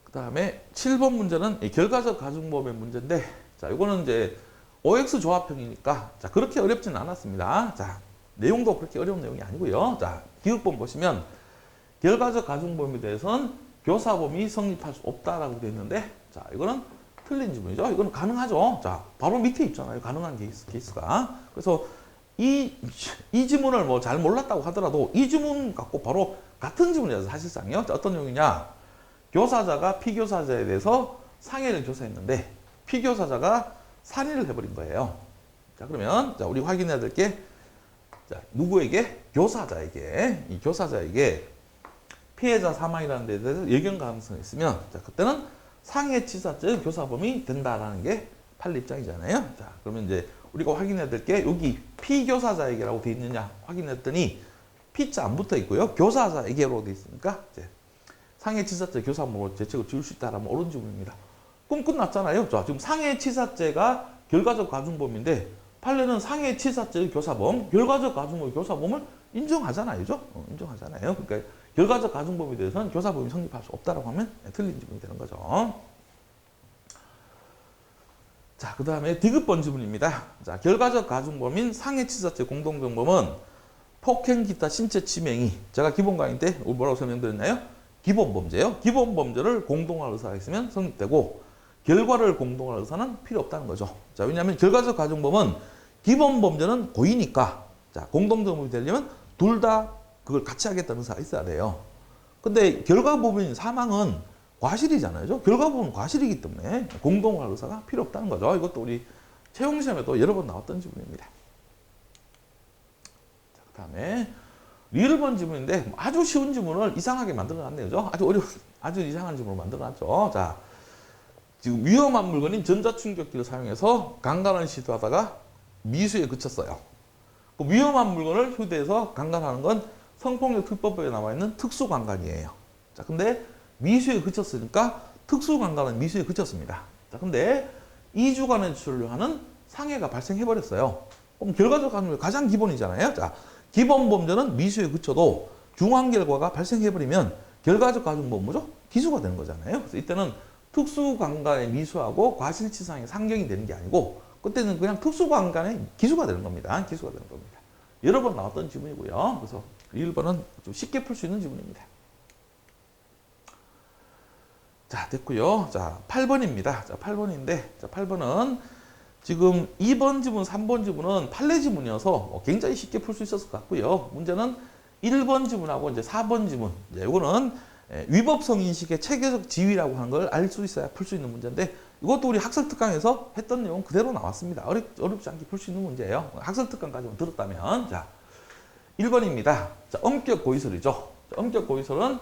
그 다음에 7번 문제는 결과적 가중법의 문제인데 자, 이거는 이제 OX 조합형이니까 자, 그렇게 어렵지는 않았습니다. 자, 내용도 그렇게 어려운 내용이 아니고요. 자, 기억본 보시면 결과적 가중범위에 대해서는 교사범위 성립할 수 없다라고 되어 있는데, 자, 이거는 틀린 지문이죠. 이거는 가능하죠. 자, 바로 밑에 있잖아요. 가능한 케이스가. 그래서 이 지문을 뭐 잘 몰랐다고 하더라도 이 지문 갖고 바로 같은 지문이라서 사실상요. 자, 어떤 내용이냐. 교사자가 피교사자에 대해서 상해를 교사했는데 피교사자가 살인을 해버린 거예요. 자, 그러면 자, 우리 확인해야 될 게, 자, 누구에게? 교사자에게. 이 교사자에게 피해자 사망이라는 데 대해서 예견 가능성이 있으면, 자, 그때는 상해치사죄의 교사범위 된다라는 게 판례 입장이잖아요. 자, 그러면 이제 우리가 확인해야 될 게 여기 피교사자에게라고 돼 있느냐 확인했더니 피자 안 붙어 있고요. 교사자에게로 돼 있으니까 이제 상해치사죄 교사범위로 죄책을 지을 수 있다라면 옳은 지문입니다. 그럼 끝났잖아요. 자, 지금 상해치사죄가 결과적 가중범인데 판례는 상해치사죄의 교사범, 결과적 가중범의 교사범을 인정하잖아요. 그죠? 인정하잖아요. 그러니까 결과적 가중범에 대해서는 교사범위 성립할 수 없다라고 하면 틀린 지문이 되는 거죠. 자, 그 다음에 디귿번 지문입니다. 자, 결과적 가중범인 상해치사죄 공동정범은 폭행 기타 신체 치명이, 제가 기본 강의 때 뭐라고 설명드렸나요? 기본범죄요. 기본범죄를 공동할 의사가 있으면 성립되고 결과를 공동할 의사는 필요 없다는 거죠. 자, 왜냐하면 결과적 가중범은 기본범죄는 고의니까, 자, 공동정범이 되려면 둘 다 그걸 같이 하겠다는 의사가 있어야 돼요. 근데 결과범인 사망은 과실이잖아요. 결과범은 과실이기 때문에 공동할 의사가 필요 없다는 거죠. 이것도 우리 채용시험에도 여러 번 나왔던 지문입니다. 자, 그 다음에 1번 지문인데 아주 쉬운 지문을 이상하게 만들어놨네요. 아주 이상한 지문을 만들어놨죠. 자, 지금 위험한 물건인 전자충격기를 사용해서 강간을 시도하다가 미수에 그쳤어요. 그 위험한 물건을 휴대해서 강간하는 건 성폭력 특법에 나와 있는 특수강간이에요. 자, 근데 미수에 그쳤으니까 특수강간은 미수에 그쳤습니다. 자, 근데 2주간의 추천을 하는 상해가 발생해버렸어요. 그럼 결과적 가중이 가장 기본이잖아요. 자, 기본 범죄는 미수에 그쳐도 중한 결과가 발생해버리면 결과적 가중범 뭐죠? 기수가 되는 거잖아요. 그래서 이때는 특수강간의 미수하고 과실치상의 상경이 되는 게 아니고 그때는 그냥 특수강간의 기수가 되는 겁니다. 기수가 되는 겁니다. 여러 번 나왔던 지문이고요. 그래서 1번은 좀 쉽게 풀 수 있는 지문입니다. 자, 됐고요. 자, 8번입니다. 자, 8번인데, 자, 8번은 지금 2번 지문, 3번 지문은 판례 지문이어서 굉장히 쉽게 풀 수 있었을 것 같고요. 문제는 1번 지문하고 이제 4번 지문. 이거는 위법성 인식의 체계적 지위라고 하는 걸 알 수 있어야 풀 수 있는 문제인데, 이것도 우리 학설특강에서 했던 내용 그대로 나왔습니다. 어렵지 않게 풀 수 있는 문제예요. 학설특강까지만 들었다면. 자, 1번입니다. 자, 엄격 고의설이죠. 자, 엄격 고의설은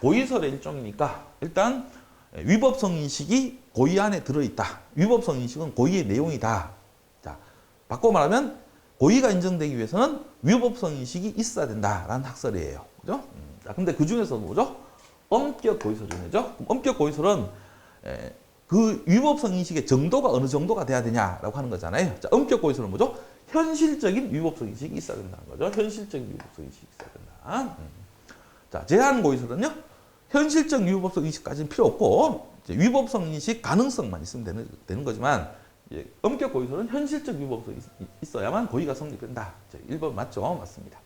고의설의 일종이니까 일단 위법성 인식이 고의 안에 들어있다. 위법성 인식은 고의의 내용이다. 자, 바꿔 말하면 고의가 인정되기 위해서는 위법성 인식이 있어야 된다라는 학설이에요. 그죠? 자, 근데 그 중에서 뭐죠? 엄격 고의설이죠. 엄격 고의설은 그 위법성 인식의 정도가 어느 정도가 돼야 되냐라고 하는 거잖아요. 자, 엄격 고의설은 뭐죠? 현실적인 위법성 인식이 있어야 된다는 거죠. 현실적인 위법성 인식이 있어야 된다. 자, 제한 고의설은요, 현실적 위법성 인식까지는 필요 없고 위법성 인식 가능성만 있으면 되는 거지만, 엄격 고의설은 현실적 위법성이 있어야만 고의가 성립된다. 자, 1번 맞죠? 맞습니다.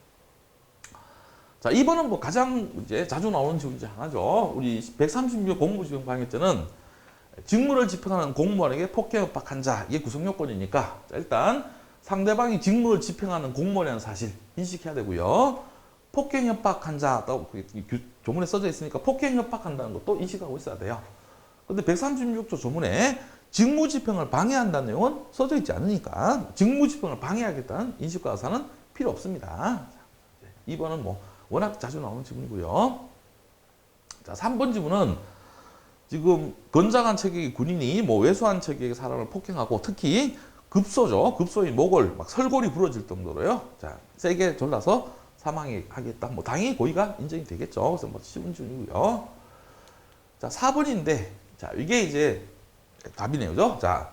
자, 2번은 뭐 가장 이제 자주 나오는 지문 중 하나죠. 우리 136 공무집행 방해죄는 직무를 집행하는 공무원에게 폭행 협박한 자, 이게 구성 요건이니까, 자, 일단 상대방이 직무를 집행하는 공무원이라는 사실 인식해야 되고요. 폭행 협박한 자, 조문에 써져 있으니까 폭행 협박한다는 것도 인식하고 있어야 돼요. 근데 136조 조문에 직무 집행을 방해한다는 내용은 써져 있지 않으니까 직무 집행을 방해하겠다는 인식과 의사는 필요 없습니다. 2번은 뭐 워낙 자주 나오는 지문이고요. 자, 3번 지문은 지금 건장한 체격의 군인이 뭐 왜소한 체격의 사람을 폭행하고 특히 급소죠. 급소의 목을 막 설골이 부러질 정도로요. 자, 세게 졸라서 사망하게 하겠다. 뭐 당연히 고의가 인정이 되겠죠. 그래서 뭐 쉬운 중이고요. 자, 4번인데, 자, 이게 이제 답이네요. 그죠? 자,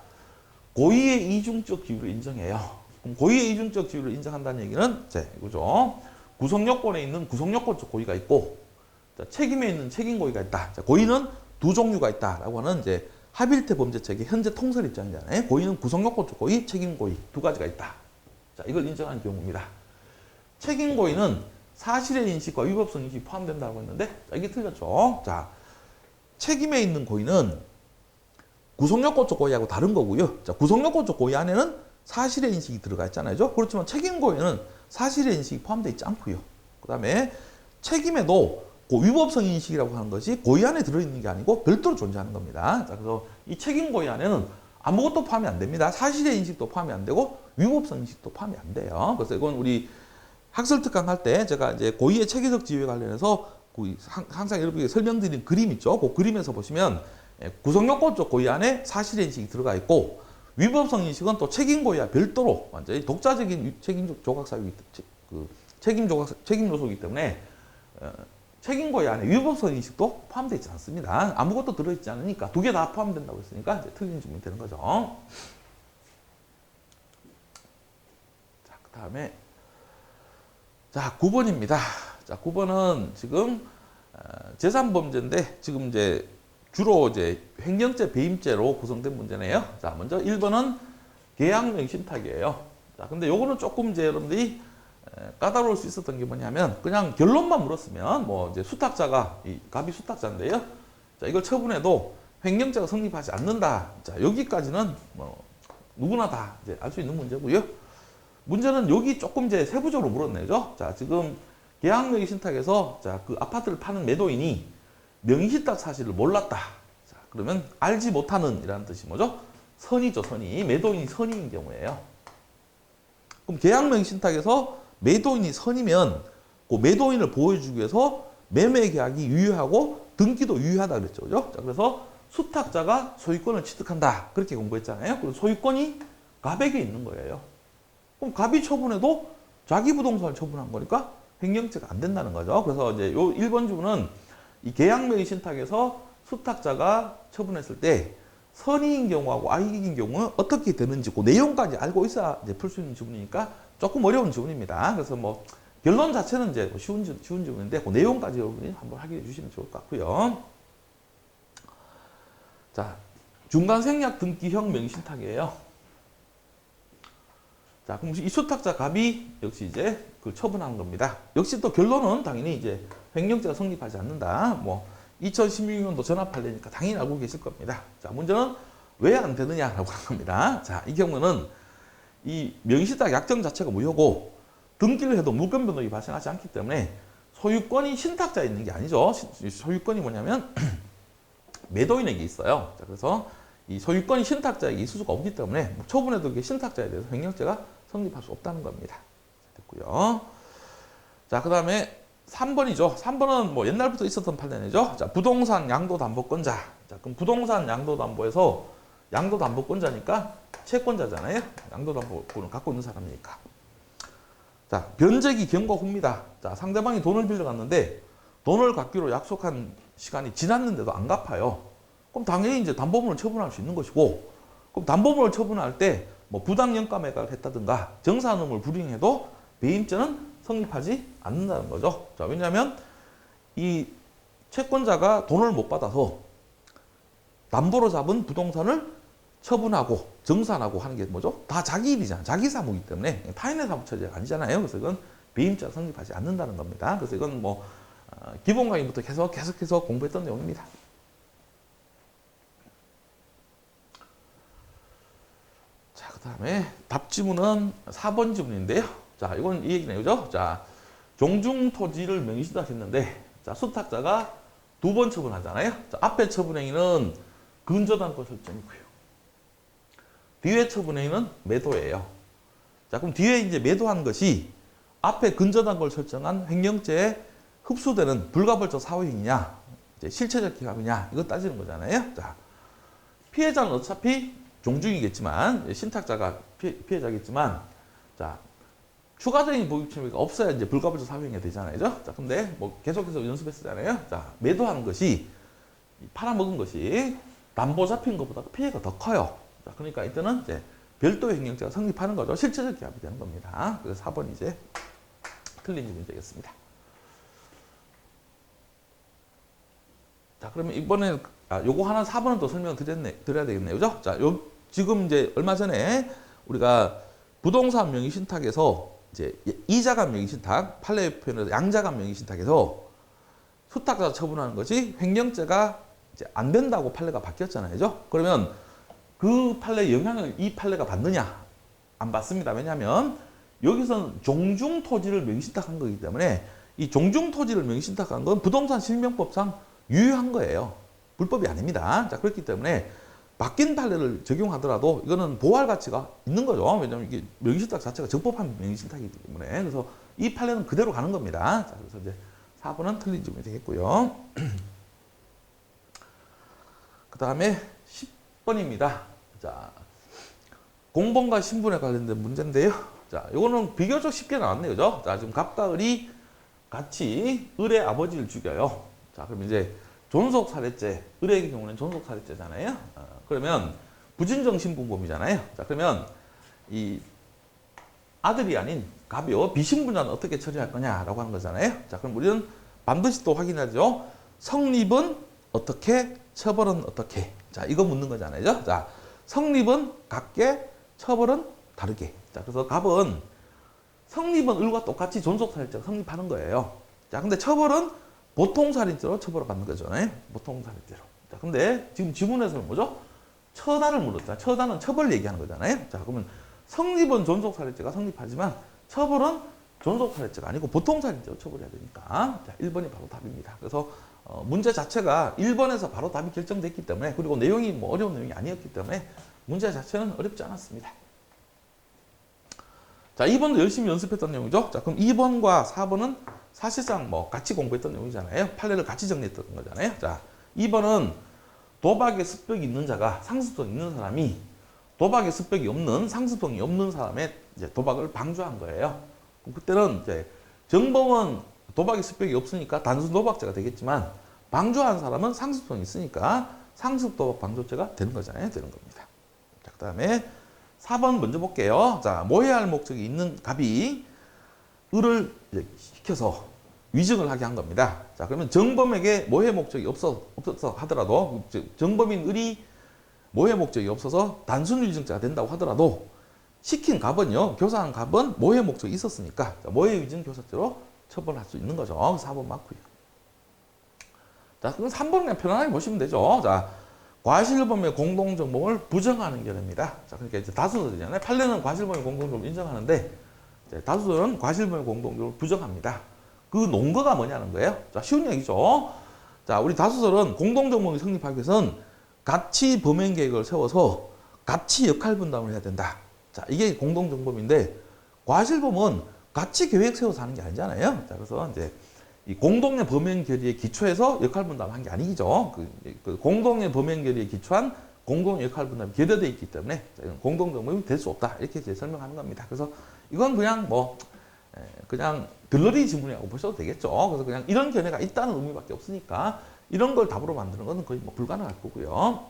고의의 이중적 지위를 인정해요. 그럼 고의의 이중적 지위를 인정한다는 얘기는, 자, 이거죠. 구성요건에 있는 구성요건적 고의가 있고, 자, 책임에 있는 책임 고의가 있다. 자, 고의는 두 종류가 있다라고 하는 이제 합일태 범죄책의 현재 통설 입장이잖아요. 고의는 구성요건적 고의, 책임 고의 두 가지가 있다. 자, 이걸 인정하는 경우입니다. 책임 고의는 사실의 인식과 위법성 인식이 포함된다고 했는데 자, 이게 틀렸죠. 자, 책임에 있는 고의는 구속요건적 고의하고 다른 거고요. 자, 구속요건적 고의 안에는 사실의 인식이 들어가 있잖아요. 그렇지만 책임 고의는 사실의 인식이 포함되어 있지 않고요. 그 다음에 책임에도 그 위법성 인식이라고 하는 것이 고의 안에 들어있는 게 아니고 별도로 존재하는 겁니다. 자, 그래서 이 책임 고의 안에는 아무것도 포함이 안 됩니다. 사실의 인식도 포함이 안 되고 위법성 인식도 포함이 안 돼요. 그래서 이건 우리 학설 특강 할 때 제가 이제 고의의 체계적 지위에 관련해서 항상 여러분에게 설명드린 그림 있죠. 그 그림에서 보시면 구성요건적 고의 안에 사실의 인식이 들어가 있고 위법성 인식은 또 책임 고의와 별도로 완전히 독자적인 책임 조각 사유이기 책임 요소이기 때문에 책임 고의 안에 위법성 인식도 포함되어 있지 않습니다. 아무것도 들어있지 않으니까 두 개 다 포함된다고 했으니까 이제 틀린 질문이 되는 거죠. 자, 그 다음에 자, 9번입니다. 자, 9번은 지금 재산범죄인데 지금 이제 주로 이제 횡령죄, 배임죄로 구성된 문제네요. 자, 먼저 1번은 계약명의신탁이에요. 자, 근데 요거는 조금 이제 여러분들이 까다로울 수 있었던 게 뭐냐면 그냥 결론만 물었으면 뭐 이제 수탁자가 이 갑이 수탁자인데요. 자, 이걸 처분해도 횡령죄가 성립하지 않는다. 자, 여기까지는 뭐 누구나 다 이제 알 수 있는 문제고요. 문제는 여기 조금 이제 세부적으로 물었네요. 자, 지금 계약명의신탁에서 자, 그 아파트를 파는 매도인이 명의신탁 사실을 몰랐다. 자, 그러면 알지 못하는 이라는 뜻이 뭐죠? 선의죠, 선의. 매도인이 선의인 경우예요. 그럼 계약명의신탁에서 매도인이 선이면 그 매도인을 보호해주기 위해서 매매 계약이 유효하고 등기도 유효하다 그랬죠. 그죠? 자, 그래서 수탁자가 소유권을 취득한다. 그렇게 공부했잖아요. 그리고 소유권이 갑에게 있는 거예요. 그럼 갑이 처분해도 자기 부동산을 처분한 거니까 횡령죄가 안 된다는 거죠. 그래서 이제 요 1번 주문은 이 계약명의 신탁에서 수탁자가 처분했을 때 선의인 경우하고 악의인 경우는 어떻게 되는지 그 내용까지 알고 있어야 풀 수 있는 지문이니까 조금 어려운 지문입니다. 그래서 뭐 결론 자체는 이제 쉬운 지문인데 그 내용까지 여러분이 한번 확인해 주시면 좋을 것 같고요. 자, 중간 생략 등기형 명의신탁이에요. 자, 그럼 이 수탁자 갑이 역시 이제 그 처분한 겁니다. 역시 또 결론은 당연히 이제 횡령죄가 성립하지 않는다. 뭐 2016년도 전압할래니까 당연히 알고 계실 겁니다. 자, 문제는 왜 안 되느냐라고 하는 겁니다. 자, 이 경우는 이 명의신탁 약정 자체가 무효고 등기를 해도 물권 변동이 발생하지 않기 때문에 소유권이 신탁자에 있는 게 아니죠. 소유권이 뭐냐면 매도인에게 있어요. 자, 그래서 이 소유권이 신탁자에게 있을 수가 없기 때문에 처분해도 그게 신탁자에 대해서 횡령죄가 성립할 수 없다는 겁니다. 됐고요. 자, 그 다음에 3번이죠. 3번은 뭐 옛날부터 있었던 판례죠. 자, 부동산 양도담보권자. 자, 그럼 부동산 양도담보에서 양도담보권자니까 채권자잖아요. 양도담보권을 갖고 있는 사람이니까. 자, 변제기 경과 후입니다. 자, 상대방이 돈을 빌려갔는데 돈을 갚기로 약속한 시간이 지났는데도 안 갚아요. 그럼 당연히 이제 담보물을 처분할 수 있는 것이고, 그럼 담보물을 처분할 때 뭐 부당 연가 매각을 했다든가 정산음을 불이행해도 배임죄는 성립하지 않는다는 거죠. 자, 왜냐하면 이 채권자가 돈을 못 받아서 담보로 잡은 부동산을 처분하고 정산하고 하는 게 뭐죠? 다 자기 일이잖아요. 자기 사무이기 때문에 타인의 사무 처리가 아니잖아요. 그래서 이건 배임죄가 성립하지 않는다는 겁니다. 그래서 이건 뭐 기본 강의부터 계속해서 공부했던 내용입니다. 자, 그 다음에 답 지문은 4번 지문인데요. 자, 이건 이 얘기네요. 그죠? 자, 종중 토지를 명의신탁했는데, 자, 수탁자가 2번 처분하잖아요. 자, 앞에 처분행위는 근저당권 설정이고요. 뒤에 처분행위는 매도예요. 자, 그럼 뒤에 이제 매도한 것이 앞에 근저당권을 설정한 횡령죄에 흡수되는 불가벌적 사후행위냐, 이제 실체적 기합이냐, 이거 따지는 거잖아요. 자, 피해자는 어차피 종중이겠지만, 신탁자가 피해자겠지만, 자, 추가적인 보익침해가 없어야 이제 불가벌적 사후행위가 되잖아요. 자, 근데 뭐 계속해서 연습했잖아요. 자, 매도하는 것이, 팔아먹은 것이 담보 잡힌 것보다 피해가 더 커요. 자, 그러니까 이때는 이제 별도의 횡령죄가 성립하는 거죠. 실체적 기합이 되는 겁니다. 그래서 4번 이제 틀린 질문이 되겠습니다. 자, 그러면 이번에 요거 하나 4번은 또 설명을 드려야 되겠네요. 그죠? 자, 지금 이제 얼마 전에 우리가 부동산 명의신탁에서 이제 이자간 명의신탁, 판례 표현에서 양자간 명의신탁에서 수탁자 처분하는 것이 횡령죄가 이제 안 된다고 판례가 바뀌었잖아요. 그죠? 그러면 그 판례 영향을 이 판례가 받느냐? 안 받습니다. 왜냐하면 여기서는 종중 토지를 명의신탁한 거기 때문에 이 종중 토지를 명의신탁한 건 부동산 실명법상 유효한 거예요. 불법이 아닙니다. 자, 그렇기 때문에 바뀐 판례를 적용하더라도 이거는 보호할 가치가 있는 거죠. 왜냐하면 이게 명의신탁 자체가 적법한 명의신탁이기 때문에. 그래서 이 판례는 그대로 가는 겁니다. 자, 그래서 이제 4번은 틀린 질문이 되겠고요. 그 다음에 10번입니다. 자, 공범과 신분에 관련된 문제인데요. 자, 요거는 비교적 쉽게 나왔네요. 그죠? 자, 지금 갑과 을이 같이 을의 아버지를 죽여요. 자, 그럼 이제 존속살해죄, 을의 경우는 존속살해죄잖아요. 그러면 부진정 신분범이잖아요. 자, 그러면 이 아들이 아닌 갑이요, 비신분자는 어떻게 처리할 거냐라고 하는 거잖아요. 자, 그럼 우리는 반드시 또 확인하죠. 성립은 어떻게, 처벌은 어떻게. 자, 이거 묻는 거잖아요. 자, 성립은 같게, 처벌은 다르게. 자, 그래서 갑은 성립은 을과 똑같이 존속살인죄가 성립하는 거예요. 자, 근데 처벌은 보통살인죄로 처벌을 받는 거잖아요. 보통살인죄로. 자, 근데 지금 지문에서는 뭐죠? 처단을 물었잖아요. 처단은 처벌 얘기하는 거잖아요. 자, 그러면 성립은 존속살인죄가 성립하지만 처벌은 존속살인죄가 아니고 보통살인죄로 처벌해야 되니까. 자, 1번이 바로 답입니다. 그래서 문제 자체가 1번에서 바로 답이 결정됐기 때문에, 그리고 내용이 뭐 어려운 내용이 아니었기 때문에 문제 자체는 어렵지 않았습니다. 자, 2번도 열심히 연습했던 내용이죠. 자, 그럼 2번과 4번은 사실상 뭐 같이 공부했던 내용이잖아요. 판례를 같이 정리했던 거잖아요. 자, 2번은 도박의 습벽이 있는 자가 상습성이 있는 사람이 도박의 습벽이 없는, 상습성이 없는 사람의 이제 도박을 방조한 거예요. 그때는 이제 정범은 도박의 습벽이 없으니까 단순 도박죄가 되겠지만 방조한 사람은 상습성이 있으니까 상습도박 방조죄가 되는 거잖아요. 되는 겁니다. 자, 그 다음에 4번 먼저 볼게요. 자, 모해할 목적이 있는 갑이 을을 이제 시켜서 위증을 하게 한 겁니다. 자, 그러면 정범에게 모해 목적이 없어서 하더라도, 정범인 을이 모해 목적이 없어서 단순 위증죄가 된다고 하더라도 시킨 갑은요, 교사한 갑은 모해 목적이 있었으니까 모해 위증 교사죄로 처벌할 수 있는 거죠. 4번 맞고요. 자, 그럼 3번 그냥 편안하게 보시면 되죠. 자, 과실범의 공동정범을 부정하는 결입니다. 자, 그러니까 이제 다수설이잖아요. 판례는 과실범의 공동정범을 인정하는데 이제 다수설은 과실범의 공동정범을 부정합니다. 그 논거가 뭐냐는 거예요. 자, 쉬운 얘기죠. 자, 우리 다수설은 공동정범이 성립하기 위해서는 같이 범행 계획을 세워서 같이 역할 분담을 해야 된다. 자, 이게 공동정범인데 과실범은 같이 계획 세워서 하는 게 아니잖아요. 자, 그래서 이제 이 공동의 범행 결의에 기초해서 역할 분담한 게 아니죠. 그 공동의 범행 결의에 기초한 공동 역할 분담이 결여되어 있기 때문에 공동정범이 될 수 없다. 이렇게 이제 설명하는 겁니다. 그래서 이건 그냥 뭐 그냥 들러리 지문이라고 보셔도 되겠죠. 그래서 그냥 이런 견해가 있다는 의미밖에 없으니까 이런 걸 답으로 만드는 것은 거의 뭐 불가능할 거고요.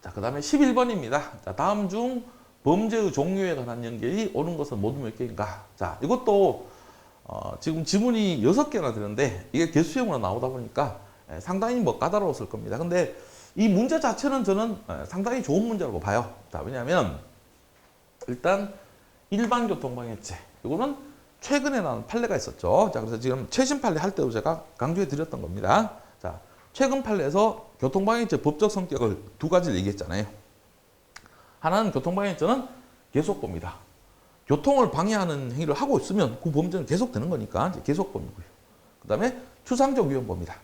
자, 그 다음에 11번입니다. 자, 다음 중 범죄의 종류에 관한 연결이 옳은 것은 모두 몇 개인가? 자, 이것도 지금 지문이 6개나 되는데 이게 개수형으로 나오다 보니까 상당히 뭐 까다로웠을 겁니다. 근데 이 문제 자체는 저는 상당히 좋은 문제라고 봐요. 자, 왜냐하면 일단 일반 교통방해죄, 이거는 최근에 나온 판례가 있었죠. 자, 그래서 지금 최신 판례 할 때도 제가 강조해 드렸던 겁니다. 자, 최근 판례에서 교통방해죄 법적 성격을 두 가지를 얘기했잖아요. 하나는 교통방해죄는 계속범이다. 교통을 방해하는 행위를 하고 있으면 그 범죄는 계속되는 거니까 계속범이고요. 그 다음에 추상적 위헌범이다.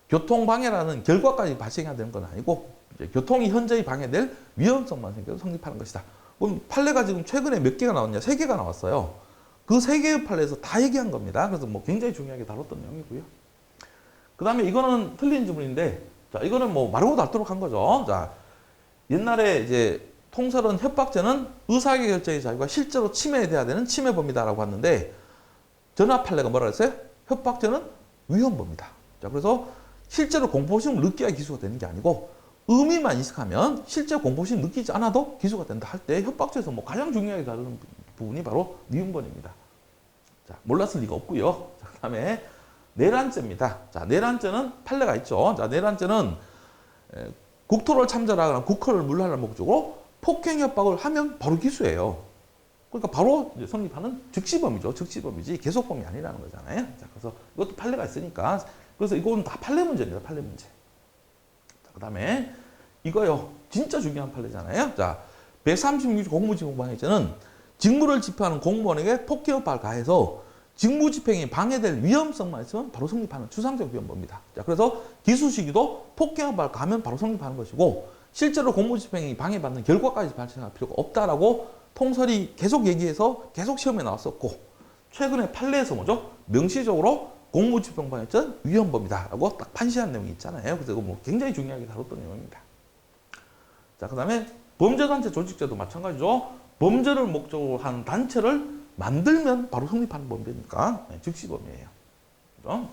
교통방해라는 결과까지 발생해야 되는 건 아니고 이제 교통이 현저히 방해될 위험성만 생겨서 성립하는 것이다. 그럼 판례가 지금 최근에 몇 개가 나왔냐? 3개가 나왔어요. 그 3개의 판례에서 다 얘기한 겁니다. 그래서 뭐 굉장히 중요하게 다뤘던 내용이고요. 그 다음에 이거는 틀린 지문인데, 자, 이거는 뭐 마르고 닳도록 한 거죠. 자, 옛날에 이제 통설은 협박죄는 의사결정의 자유가 실제로 침해돼야 되는 침해범이다라고 했는데 전압 판례가 뭐라 그랬어요? 협박죄는 위헌범이다. 자, 그래서 실제로 공포심을 느껴야 기소가 되는 게 아니고 의미만 인식하면 실제 공포심 느끼지 않아도 기소가 된다 할 때 협박죄에서 뭐 가장 중요하게 다루는 부분이 바로 위헌범입니다. 자, 몰랐을 리가 없고요. 자, 그다음에 내란죄입니다. 자, 내란죄는 판례가 있죠. 자, 내란죄는 국토를 참전하거나 국호를 물하는 목적으로 폭행 협박을 하면 바로 기수예요. 그러니까 바로 이제 성립하는 즉시범이죠. 즉시범이지 계속범이 아니라는 거잖아요. 자, 그래서 이것도 판례가 있으니까. 그래서 이건 다 판례 문제입니다. 판례 문제. 자, 그 다음에 이거요. 진짜 중요한 판례잖아요. 자, 136조 공무집행방해죄는 직무를 집행하는 공무원에게 폭행 협박을 가해서 직무 집행이 방해될 위험성만 있으면 바로 성립하는 추상적 위험범입니다. 자, 그래서 기수 시기도 폭행 협박을 가하면 바로 성립하는 것이고 실제로 공무 집행이 방해받는 결과까지 발생할 필요가 없다라고 통설이 계속 얘기해서 계속 시험에 나왔었고 최근에 판례에서 뭐죠? 명시적으로 공무집행방해죄는 위헌범이다라고 딱 판시한 내용이 있잖아요. 그래서 이거 뭐 굉장히 중요하게 다뤘던 내용입니다. 자, 그 다음에 범죄단체 조직죄도 마찬가지죠. 범죄를 목적으로 한 단체를 만들면 바로 성립하는 범죄니까 즉시범이에요. 그죠?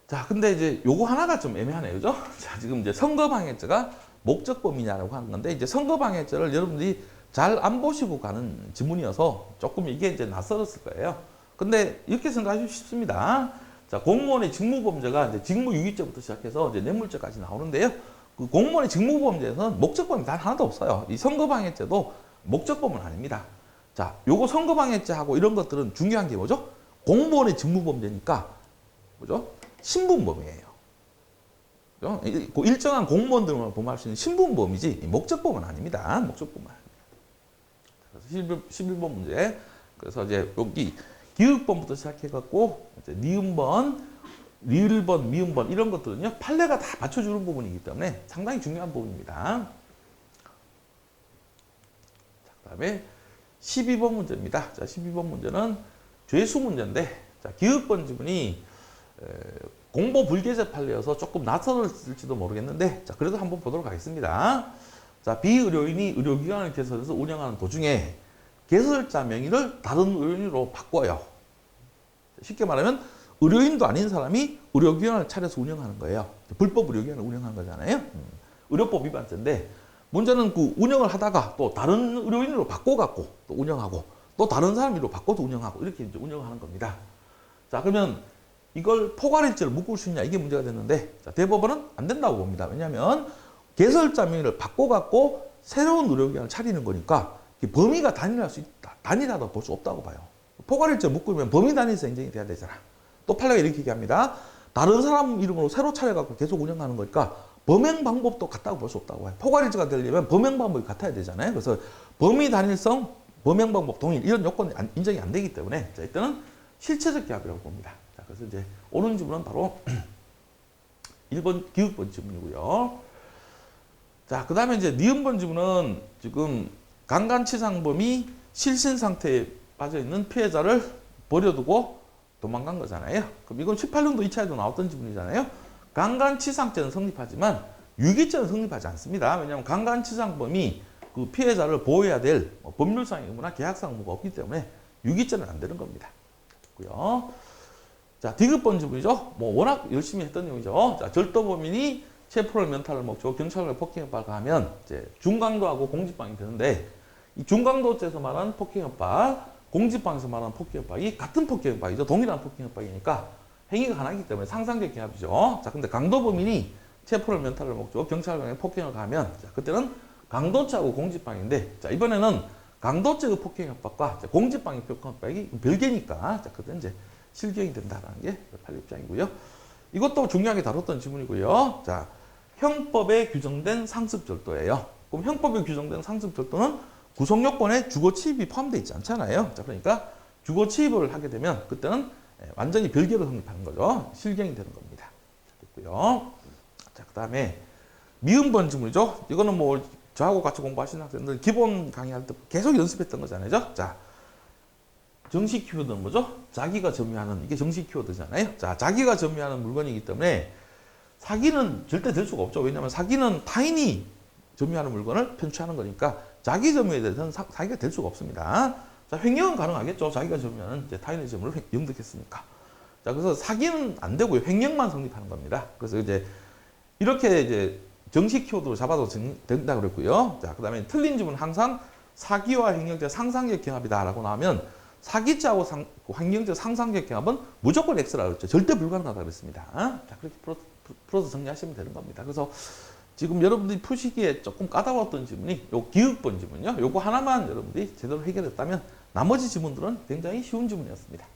자, 근데 이제 요거 하나가 좀 애매하네요. 그죠? 자, 지금 이제 선거방해죄가 목적범이냐라고 하는 건데, 이제 선거방해죄를 여러분들이 잘 안 보시고 가는 지문이어서 조금 이게 이제 낯설었을 거예요. 근데 이렇게 생각하시면 쉽습니다. 자, 공무원의 직무범죄가 이제 직무유기죄부터 시작해서 이제 뇌물죄까지 나오는데요. 그 공무원의 직무범죄에서는 목적범이 단 하나도 없어요. 이 선거방해죄도 목적범은 아닙니다. 자, 요거 선거방해죄하고 이런 것들은 중요한 게 뭐죠? 공무원의 직무범죄니까 뭐죠? 신분범이에요. 그죠? 그 일정한 공무원들만 범할 수 있는 신분범이지 목적범은 아닙니다. 목적범은 아닙니다. 그래서 11번 문제. 그래서 이제 여기 기읍번부터 시작해갖고 이제 니은번, 리을번, 미음번 이런 것들은요 판례가 다 받쳐주는 부분이기 때문에 상당히 중요한 부분입니다. 그 다음에 12번 문제입니다. 자, 12번 문제는 죄수 문제인데, 자, 기읍번 지문이 공보 불개제 판례여서 조금 낯설을지도 모르겠는데, 자, 그래도 한번 보도록 하겠습니다. 자, 비의료인이 의료기관을 개설해서 운영하는 도중에 개설자 명의를 다른 의료인으로 바꿔요. 쉽게 말하면 의료인도 아닌 사람이 의료기관을 차려서 운영하는 거예요. 불법 의료기관을 운영하는 거잖아요. 의료법 위반죄인데, 문제는 그 운영을 하다가 또 다른 의료인으로 바꿔갖고 또 운영하고 또 다른 사람으로 바꿔도 운영하고 이렇게 이제 운영하는 겁니다. 자, 그러면 이걸 포괄일죄를 묶을 수 있냐 이게 문제가 됐는데, 자, 대법원은 안 된다고 봅니다. 왜냐하면 개설자 명의를 바꿔갖고 새로운 의료기관을 차리는 거니까 범위가 단일할 수 있다. 단일하다고 볼 수 없다고 봐요. 포괄일죄 묶으면 범위 단일성 인정이 돼야 되잖아. 또 판례가 이렇게 얘기합니다. 다른 사람 이름으로 새로 차려갖고 계속 운영하는 거니까 범행 방법도 같다고 볼 수 없다고 해요. 포괄일죄가 되려면 범행 방법이 같아야 되잖아요. 그래서 범위 단일성, 범행 방법 동일 이런 요건이 인정이 안 되기 때문에, 자, 일단은 실체적 개합이라고 봅니다. 자, 그래서 이제 오는 지문은 바로 1번 기읍번 지문이고요. 자, 그 다음에 이제 니은번 지문은 지금 강간치상범이 실신 상태에 빠져 있는 피해자를 버려두고 도망간 거잖아요. 그럼 이건 18년도 2차에도 나왔던 지문이잖아요. 강간치상죄는 성립하지만 유기죄는 성립하지 않습니다. 왜냐하면 강간치상범이 그 피해자를 보호해야 될 법률상의 의무나 계약상 의무가 없기 때문에 유기죄는 안 되는 겁니다. 고요. 자, 디귿번 지문이죠. 뭐 워낙 열심히 했던 내용이죠. 자, 절도범인이 체포를 면탈을 목적으로 경찰을 폭행협박을 가하면 이제 중강도하고 공직방이 되는데, 이 중강도죄에서 말하는 폭행협박, 공직방에서 말하는 폭행협박이 같은 폭행협박이죠. 동일한 폭행협박이니까 행위가 하나이기 때문에 상상적 개합이죠. 자, 근데 강도범인이 체포를 면탈을 목적으로 경찰관에 폭행을 가하면, 자, 그때는 강도죄하고 공직방인데, 자, 이번에는 강도죄의 폭행협박과 공직방의 폭행협박이 별개니까, 자, 그때 이제 실경이 된다라는 게 판례 입장이고요. 이것도 중요하게 다뤘던 지문이고요. 자, 형법에 규정된 상습절도예요. 그럼 형법에 규정된 상습절도는 구속요건에 주거침입이 포함되어 있지 않잖아요. 자, 그러니까 주거침입을 하게 되면 그때는 완전히 별개로 성립하는 거죠. 실경이 되는 겁니다. 됐고요. 자, 그 다음에 미음번 지문이죠. 이거는 뭐 저하고 같이 공부하시는 학생들 기본 강의할 때 계속 연습했던 거잖아요. 자, 정식 키워드는 뭐죠? 자기가 점유하는, 이게 정식 키워드잖아요. 자, 자기가 점유하는 물건이기 때문에 사기는 절대 될 수가 없죠. 왜냐하면 사기는 타인이 점유하는 물건을 편취하는 거니까 자기 점유에 대해서는 사기가 될 수가 없습니다. 자, 횡령은 가능하겠죠. 자기가 점유하는 이제 타인의 점유를 영득했으니까. 자, 그래서 사기는 안 되고요. 횡령만 성립하는 겁니다. 그래서 이제 이렇게 이제 정식 키워드로 잡아도 된다 그랬고요. 자, 그 다음에 틀린 지문은 항상 사기와 횡령죄 상상적 경합이다라고 나오면 사기죄하고 횡령죄 상상적 경합은 무조건 X라고 그랬죠. 절대 불가능하다고 그랬습니다. 자, 그렇게 풀어서 정리하시면 되는 겁니다. 그래서 지금 여러분들이 푸시기에 조금 까다로웠던 지문이 요 기역번 지문요. 요거 하나만 여러분들이 제대로 해결했다면 나머지 지문들은 굉장히 쉬운 지문이었습니다.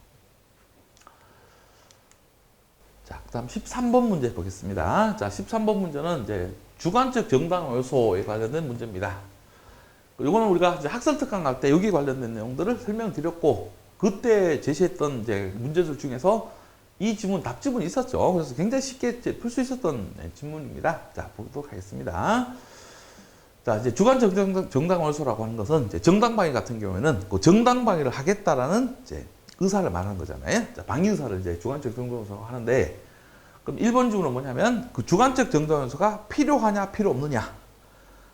자, 그다음 13번 문제 보겠습니다. 자, 13번 문제는 이제 주관적 정당 요소에 관련된 문제입니다. 이거는 우리가 이제 학설 특강 할 때 여기 관련된 내용들을 설명드렸고 그때 제시했던 이제 문제들 중에서 이 지문 답지문이 있었죠. 그래서 굉장히 쉽게 풀 수 있었던 지문입니다. 자, 보도록 하겠습니다. 자, 이제 주관적 정당 요소라고 하는 것은 이제 정당방위 같은 경우에는 그 정당방위를 하겠다라는 이제 의사를 말하는 거잖아요. 자, 방위 의사를 이제 주관적 정당 요소라고 하는데 그럼 1번 지문은 뭐냐면 그 주관적 정당 요소가 필요하냐 필요 없느냐.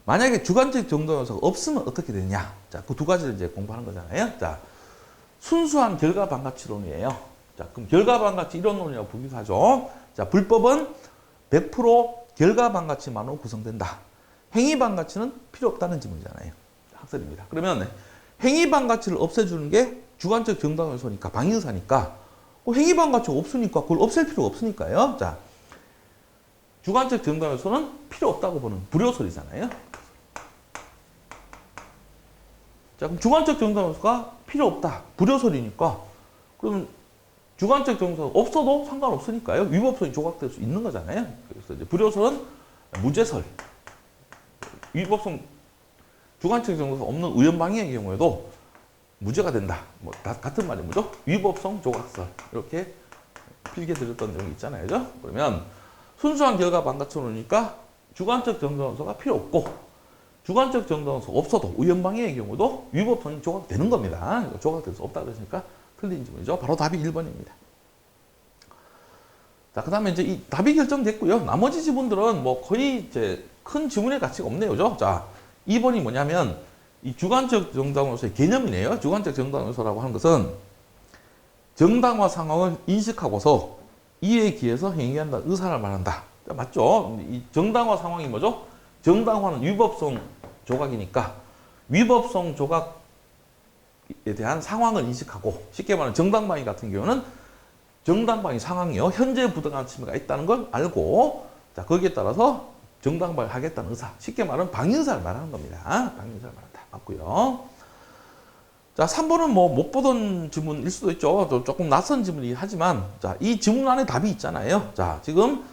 만약에 주관적 정당 요소가 없으면 어떻게 되느냐. 자, 그 두 가지를 이제 공부하는 거잖아요. 자, 순수한 결과 반가치론이에요. 자, 그럼 결과 반가치 이론론이라고 부르기도 하죠. 자, 불법은 100% 결과 반가치만으로 구성된다. 행위 반가치는 필요 없다는 지문이잖아요. 학설입니다. 그러면 행위 반가치를 없애주는 게 주관적 정당 요소니까 방위 의사니까 행위 반가치가 없으니까 그걸 없앨 필요가 없으니까요. 자, 주관적 정당 요소는 필요 없다고 보는 불효설이잖아요. 자, 그럼 주관적 정당 요소가 필요 없다. 불효설이니까 그러면 주관적 정당요소가 없어도 상관없으니까요. 위법성이 조각될 수 있는 거잖아요. 그래서 이제 불효설은 무죄설. 위법성 주관적 정당요소가 없는 의연방위의 경우에도 무죄가 된다. 뭐 같은 말이 뭐죠? 위법성 조각설. 이렇게 필게 드렸던 내용이 있잖아요. 그죠? 그러면 순수한 결과 반가치론이니까 주관적 정당요소가 필요 없고 주관적 정당요소가 없어도 의연방위의 경우도 위법성이 조각되는 겁니다. 조각될 수 없다 그러니까 틀린 지문이죠. 바로 답이 1번입니다. 자, 그 다음에 이제 이 답이 결정됐고요. 나머지 지문들은 뭐 거의 이제 큰 지문의 가치가 없네요. 그죠? 자, 2번이 뭐냐면 이 주관적 정당 요소의 개념이네요. 주관적 정당 요소라고 하는 것은 정당화 상황을 인식하고서 이에 기해서 행위한다, 의사를 말한다. 자, 맞죠? 이 정당화 상황이 뭐죠? 정당화는 위법성 조각이니까 위법성 조각 에 대한 상황을 인식하고 쉽게 말하면 정당방위 같은 경우는 정당방위 상황이요. 현재 부당한 침해가 있다는 걸 알고 자 거기에 따라서 정당방위를 하겠다는 의사. 쉽게 말하면 방위 의사를 말하는 겁니다. 방위 의사를 말한다. 맞고요. 자 3번은 뭐 못 보던 지문일 수도 있죠. 조금 낯선 지문이긴 하지만 자 이 지문 안에 답이 있잖아요. 자 지금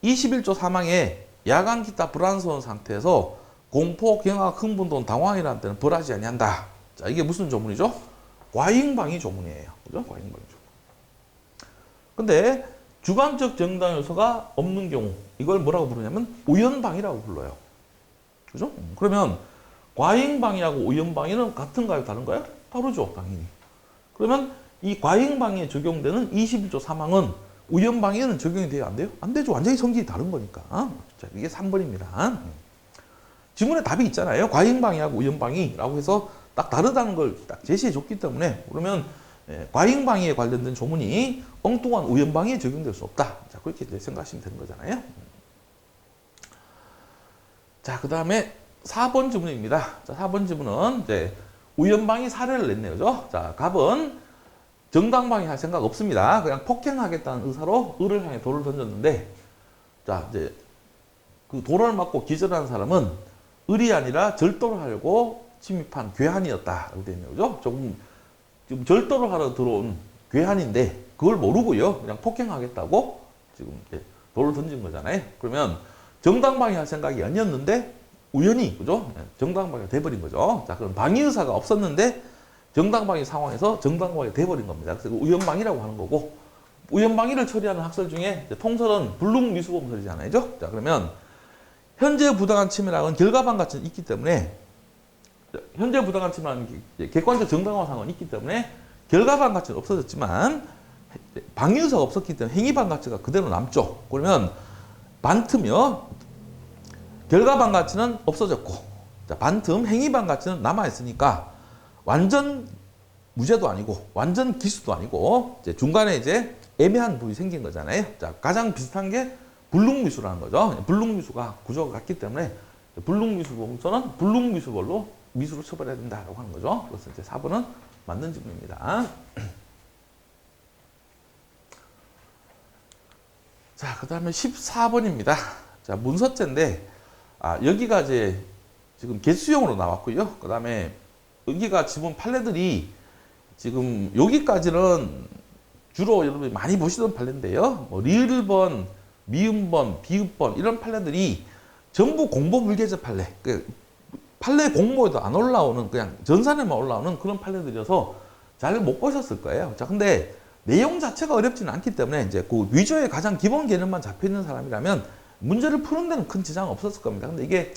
21조 사망에 야간 기타 불안스러운 상태에서 공포, 경악, 흥분 또는 당황이라는 때는 벌하지 아니한다. 자, 이게 무슨 조문이죠? 과잉방위 조문이에요. 그죠? 과잉방위 조문. 근데 주관적 정당 요소가 없는 경우 이걸 뭐라고 부르냐면 우연방위라고 불러요. 그죠? 그러면 과잉방위하고 우연방위는 같은가요? 다른가요? 다르죠, 당연히. 그러면 이 과잉방위에 적용되는 21조 사망은 우연방위에는 적용이 돼요? 안 돼요? 안 되죠. 완전히 성질이 다른 거니까. 자, 이게 3번입니다. 지문에 답이 있잖아요. 과잉방위하고 우연방위라고 해서 딱 다르다는 걸 딱 제시해 줬기 때문에 그러면 과잉방위에 관련된 조문이 엉뚱한 우연방위에 적용될 수 없다. 자, 그렇게 생각하시면 되는 거잖아요. 자, 그 다음에 4번 지문입니다. 자, 4번 지문은 이제 우연방위 사례를 냈네요. 그죠? 자, 갑은 정당방위 할 생각 없습니다. 그냥 폭행하겠다는 의사로 을을 향해 돌을 던졌는데 자, 이제 그 돌을 맞고 기절한 사람은 을이 아니라 절도를 하려고 침입한 괴한이었다라고 되어 있네요. 그죠? 조금 지금 절도를 하러 들어온 괴한인데 그걸 모르고요. 그냥 폭행하겠다고 지금 돌을 던진 거잖아요. 그러면 정당방위 할 생각이 아니었는데 우연히 그죠? 정당방위가 돼버린 거죠. 자, 그럼 방위 의사가 없었는데 정당방위 상황에서 정당방위가 돼버린 겁니다. 그래서 우연방위라고 하는 거고 우연방위를 처리하는 학설 중에 통설은 불능미수범설이잖아요. 자, 그러면 현재 부당한 침해랑은 결과반 가치는 있기 때문에 현재 부당한 침해라는 객관적 정당화 상황은 있기 때문에 결과반 가치는 없어졌지만 방위 의사가 없었기 때문에 행위반 가치가 그대로 남죠. 그러면 반틈이요. 결과반 가치는 없어졌고 자, 반틈 행위반 가치는 남아있으니까 완전 무죄도 아니고 완전 기수도 아니고 이제 중간에 이제 애매한 부분이 생긴 거잖아요. 자, 가장 비슷한 게 불능미수라는 거죠. 불능미수가 구조가 같기 때문에 불능미수 범죄는 불능미수벌로 미수로 처벌해야 된다고 하는 거죠. 그래서 이제 4번은 맞는 질문입니다. 자, 그 다음에 14번입니다. 자, 문서째인데 여기가 이제 지금 개수형으로 나왔고요. 그 다음에 여기가 지문 판례들이 지금 여기까지는 주로 여러분이 많이 보시던 판례인데요. 뭐 리을번, 미음번, 비읍번 이런 판례들이 전부 공보불개제 판례. 판례 공모에도 안 올라오는 그냥 전산에만 올라오는 그런 판례들이어서 잘 못 보셨을 거예요. 자, 근데 내용 자체가 어렵지는 않기 때문에 이제 그 위조의 가장 기본 개념만 잡혀 있는 사람이라면 문제를 푸는 데는 큰 지장 없었을 겁니다. 근데 이게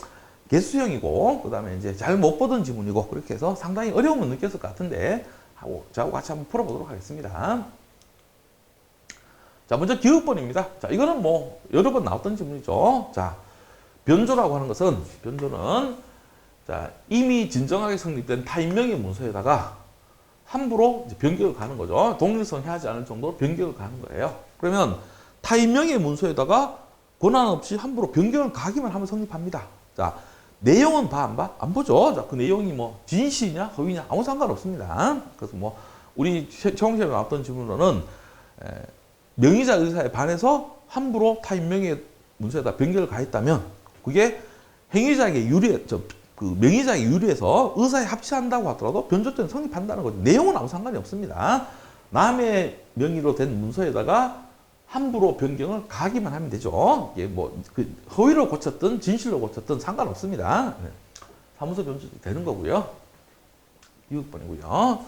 개수형이고 그다음에 이제 잘 못 보던 지문이고 그렇게 해서 상당히 어려움을 느꼈을 것 같은데 저하고 같이 한번 풀어보도록 하겠습니다. 자, 먼저 기읍번입니다. 자, 이거는 뭐 여러 번 나왔던 지문이죠. 자, 변조라고 하는 것은 변조는 자, 이미 진정하게 성립된 타인명의 문서에다가 함부로 이제 변경을 가는 거죠. 동일성 해하지 않을 정도로 변경을 가는 거예요. 그러면 타인명의 문서에다가 권한 없이 함부로 변경을 가기만 하면 성립합니다. 자, 내용은 봐, 안 봐? 안 보죠. 자, 그 내용이 뭐 진실이냐, 허위냐 아무 상관없습니다. 그래서 뭐 우리 최홍시험에 나왔던 질문으로는 명의자 의사에 반해서 함부로 타인명의 문서에다 변경을 가했다면 그게 행위자에게 그 명의자에게 유리해서 의사에 합치한다고 하더라도 변조 때는 성립한다는 거죠. 내용은 아무 상관이 없습니다. 남의 명의로 된 문서에다가 함부로 변경을 가기만 하면 되죠. 이게 뭐 그 허위로 고쳤든 진실로 고쳤든 상관없습니다. 사무소 변조도 되는 거고요. 이웃번이고요.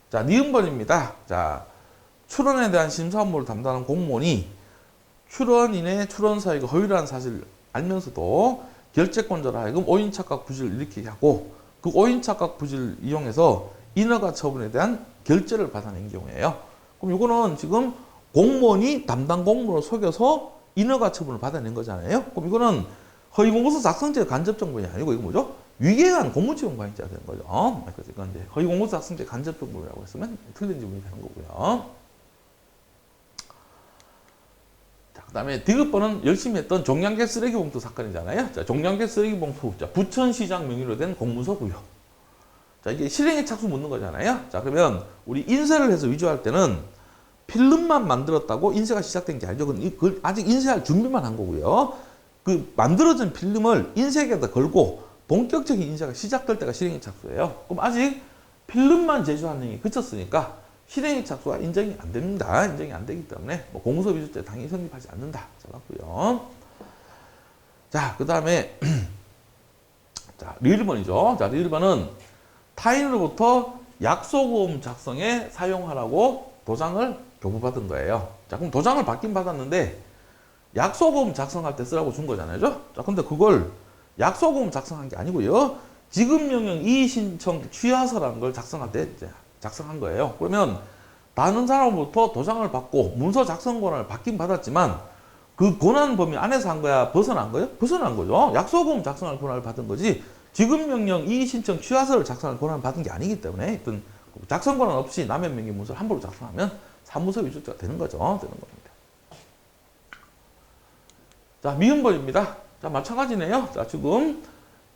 자, 니은번입니다. 자, 출원에 대한 심사 업무를 담당하는 공무원이 출원인의 출원 사유가 허위라는 사실을 알면서도 결재권자로 하여금 오인착각 부실을 일으키게 하고 그 오인착각 부실을 이용해서 인허가 처분에 대한 결재를 받아낸 경우예요. 그럼 이거는 지금 공무원이 담당 공무원을 속여서 인허가 처분을 받아낸 거잖아요. 그럼 이거는 허위공고서 작성죄 간접정보이 아니고 이거 뭐죠? 위계관 공무지원관행죄가 되는 거죠. 그래서 이건 이제 허위공고서 작성죄 간접정보라고 했으면 틀린 지문이 되는 거고요. 그 다음에 디귿번은 열심히 했던 종량제 쓰레기봉투 사건이잖아요. 자, 종량제 쓰레기봉투. 자, 부천시장 명의로 된 공문서고요. 자, 이게 실행에 착수 묻는 거잖아요. 자, 그러면 우리 인쇄를 해서 위조할 때는 필름만 만들었다고 인쇄가 시작된 게 아니죠. 그건 아직 인쇄할 준비만 한 거고요. 그 만들어진 필름을 인쇄기에다 걸고 본격적인 인쇄가 시작될 때가 실행에 착수예요. 그럼 아직 필름만 제조하는 행위 그쳤으니까 실행에 착수가 인정이 안 됩니다. 인정이 안 되기 때문에 뭐 공무서 위조 때 당연히 성립하지 않는다. 잘 봤고요. 자, 그 다음에 자, 리을번이죠. 자, 리을번은 타인으로부터 약속음 작성에 사용하라고 도장을 교부받은 거예요. 자, 그럼 도장을 받긴 받았는데 약속음 작성할 때 쓰라고 준 거잖아요. 자, 근데 그걸 약속음 작성한 게 아니고요. 지급명령 이의신청 취하서라는 걸 작성할 때 이제 작성한 거예요. 그러면 다른 사람으로부터 도장을 받고 문서 작성 권한을 받긴 받았지만 그 권한 범위 안에서 한 거야? 벗어난 거예요? 벗어난 거죠. 약속음 작성할 권한을 받은 거지 지급명령 이의신청 취하서를 작성할 권한을 받은 게 아니기 때문에 어떤 작성 권한 없이 남의 명의 문서를 함부로 작성하면 사무소 위조죄가 되는 거죠. 되는 겁니다. 자, 미음벌입니다. 자, 마찬가지네요. 자, 지금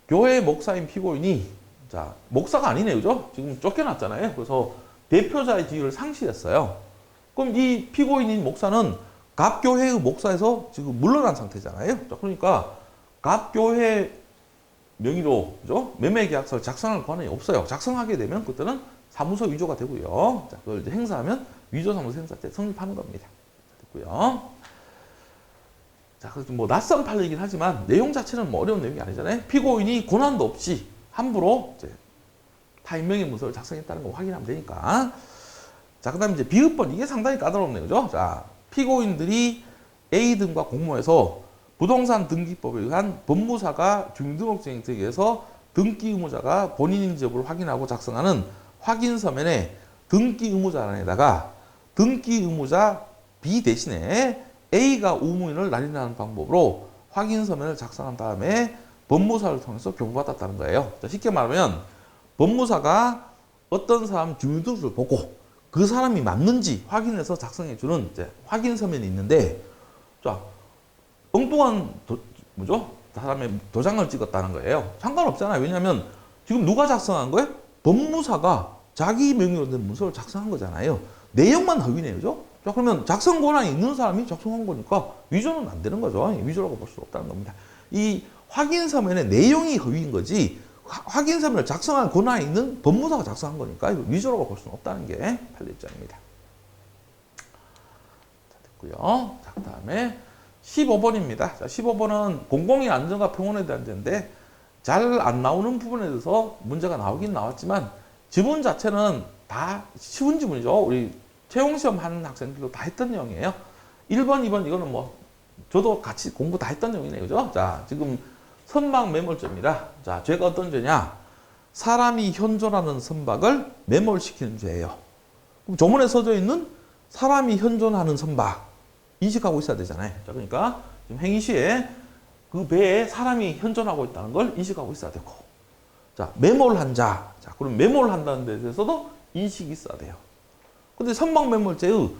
교회 목사인 피고인이 자, 목사가 아니네요. 그죠? 지금 쫓겨났잖아요. 그래서 대표자의 지위를 상실했어요. 그럼 이 피고인인 목사는 갑교회의 목사에서 지금 물러난 상태잖아요. 자, 그러니까 갑교회 명의로 그죠? 매매계약서를 작성할 권한이 없어요. 작성하게 되면 그때는 사무소 위조가 되고요. 자, 그걸 이제 행사하면 위조사무소 행사 때 성립하는 겁니다. 됐고요. 자, 그래서 뭐 낯선 판례이긴 하지만 내용 자체는 뭐 어려운 내용이 아니잖아요. 피고인이 권한도 없이 함부로 이제 타인명의 문서를 작성했다는 거 확인하면 되니까. 자, 그 다음에 이제 비읍번. 이게 상당히 까다롭네요. 그죠? 자, 피고인들이 A 등과 공모해서 부동산 등기법에 의한 법무사가 주민등록증에 의해서 등기 의무자가 본인 인지 여부를 확인하고 작성하는 확인서면에 등기 의무자란에다가 등기 의무자 B 대신에 A가 의무인을 날인하는 방법으로 확인서면을 작성한 다음에 법무사를 통해서 교부받았다는 거예요. 자, 쉽게 말하면 법무사가 어떤 사람 주민등록을 보고 그 사람이 맞는지 확인해서 작성해주는 이제 확인서면이 있는데, 자, 엉뚱한 뭐죠? 사람의 도장을 찍었다는 거예요. 상관없잖아요. 왜냐하면 지금 누가 작성한 거예요? 법무사가 자기 명의로 된 문서를 작성한 거잖아요. 내용만 허위네요. 그죠? 자, 그러면 작성 권한이 있는 사람이 작성한 거니까 위조는 안 되는 거죠. 위조라고 볼 수 없다는 겁니다. 이 확인서면의 내용이 허위인 거지 확인서면을 작성할 권한이 있는 법무사가 작성한 거니까 이거 위조라고 볼 수는 없다는 게 판례 입장입니다. 자, 됐고요. 자, 그다음에 15번입니다. 자, 15번은 공공의 안전과 평온에 대한 문제인데 잘 안 나오는 부분에 대해서 문제가 나오긴 나왔지만 지문 자체는 다 쉬운 지문이죠. 우리 채용시험 하는 학생들도 다 했던 내용이에요. 1번, 2번 이거는 뭐 저도 같이 공부 다 했던 내용이네요. 그죠? 자, 지금 선박 매몰죄입니다. 자, 죄가 어떤 죄냐? 사람이 현존하는 선박을 매몰시키는 죄예요. 그럼 조문에 써져 있는 사람이 현존하는 선박 인식하고 있어야 되잖아요. 자, 그러니까 지금 행위 시에 그 배에 사람이 현존하고 있다는 걸 인식하고 있어야 되고, 자, 매몰한 자. 자, 그럼 매몰한다는 데 대해서도 인식이 있어야 돼요. 근데 선박 매몰죄의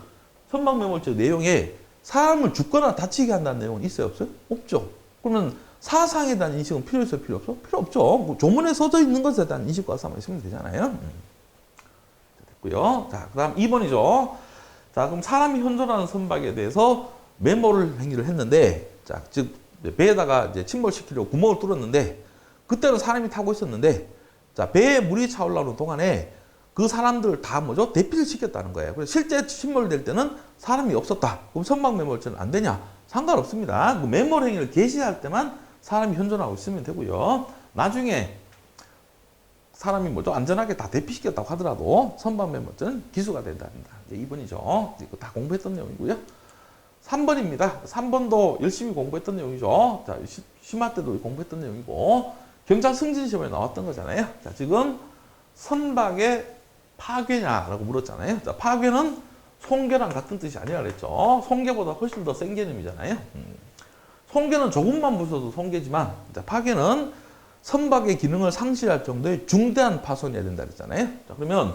내용에 사람을 죽거나 다치게 한다는 내용은 있어요, 없어요? 없죠. 그러면 사상에 대한 인식은 필요 있어요, 필요 없어? 필요 없죠. 뭐 조문에 써져 있는 것에 대한 인식과 사만 있으면 되잖아요. 됐고요. 자, 그다음 2번이죠. 자, 그럼 사람이 현존하는 선박에 대해서 매몰 행위를 했는데, 자, 즉 배에다가 이제 침몰시키려고 구멍을 뚫었는데, 그때는 사람이 타고 있었는데, 자, 배에 물이 차올라오는 동안에 그 사람들 다 뭐죠? 대피를 시켰다는 거예요. 그래서 실제 침몰될 때는 사람이 없었다. 그럼 선박 매몰죄는 안 되냐? 상관없습니다. 그 매몰 행위를 개시할 때만 사람이 현존하고 있으면 되고요. 나중에 사람이 뭐죠? 안전하게 다 대피시켰다고 하더라도 선박 매몰죄는 기소가 된답니다. 이제 2번이죠. 이거 다 공부했던 내용이고요. 3번입니다. 3번도 열심히 공부했던 내용이죠. 자, 심화 때도 공부했던 내용이고, 경찰 승진 시험에 나왔던 거잖아요. 자, 지금 선박의 파괴냐라고 물었잖아요. 자, 파괴는 손괴랑 같은 뜻이 아니라 그랬죠. 손괴보다 훨씬 더 센 개념이잖아요. 손괴는 조금만 부숴도 손괴지만, 자, 파괴는 선박의 기능을 상실할 정도의 중대한 파손이어야 된다 그랬잖아요. 자, 그러면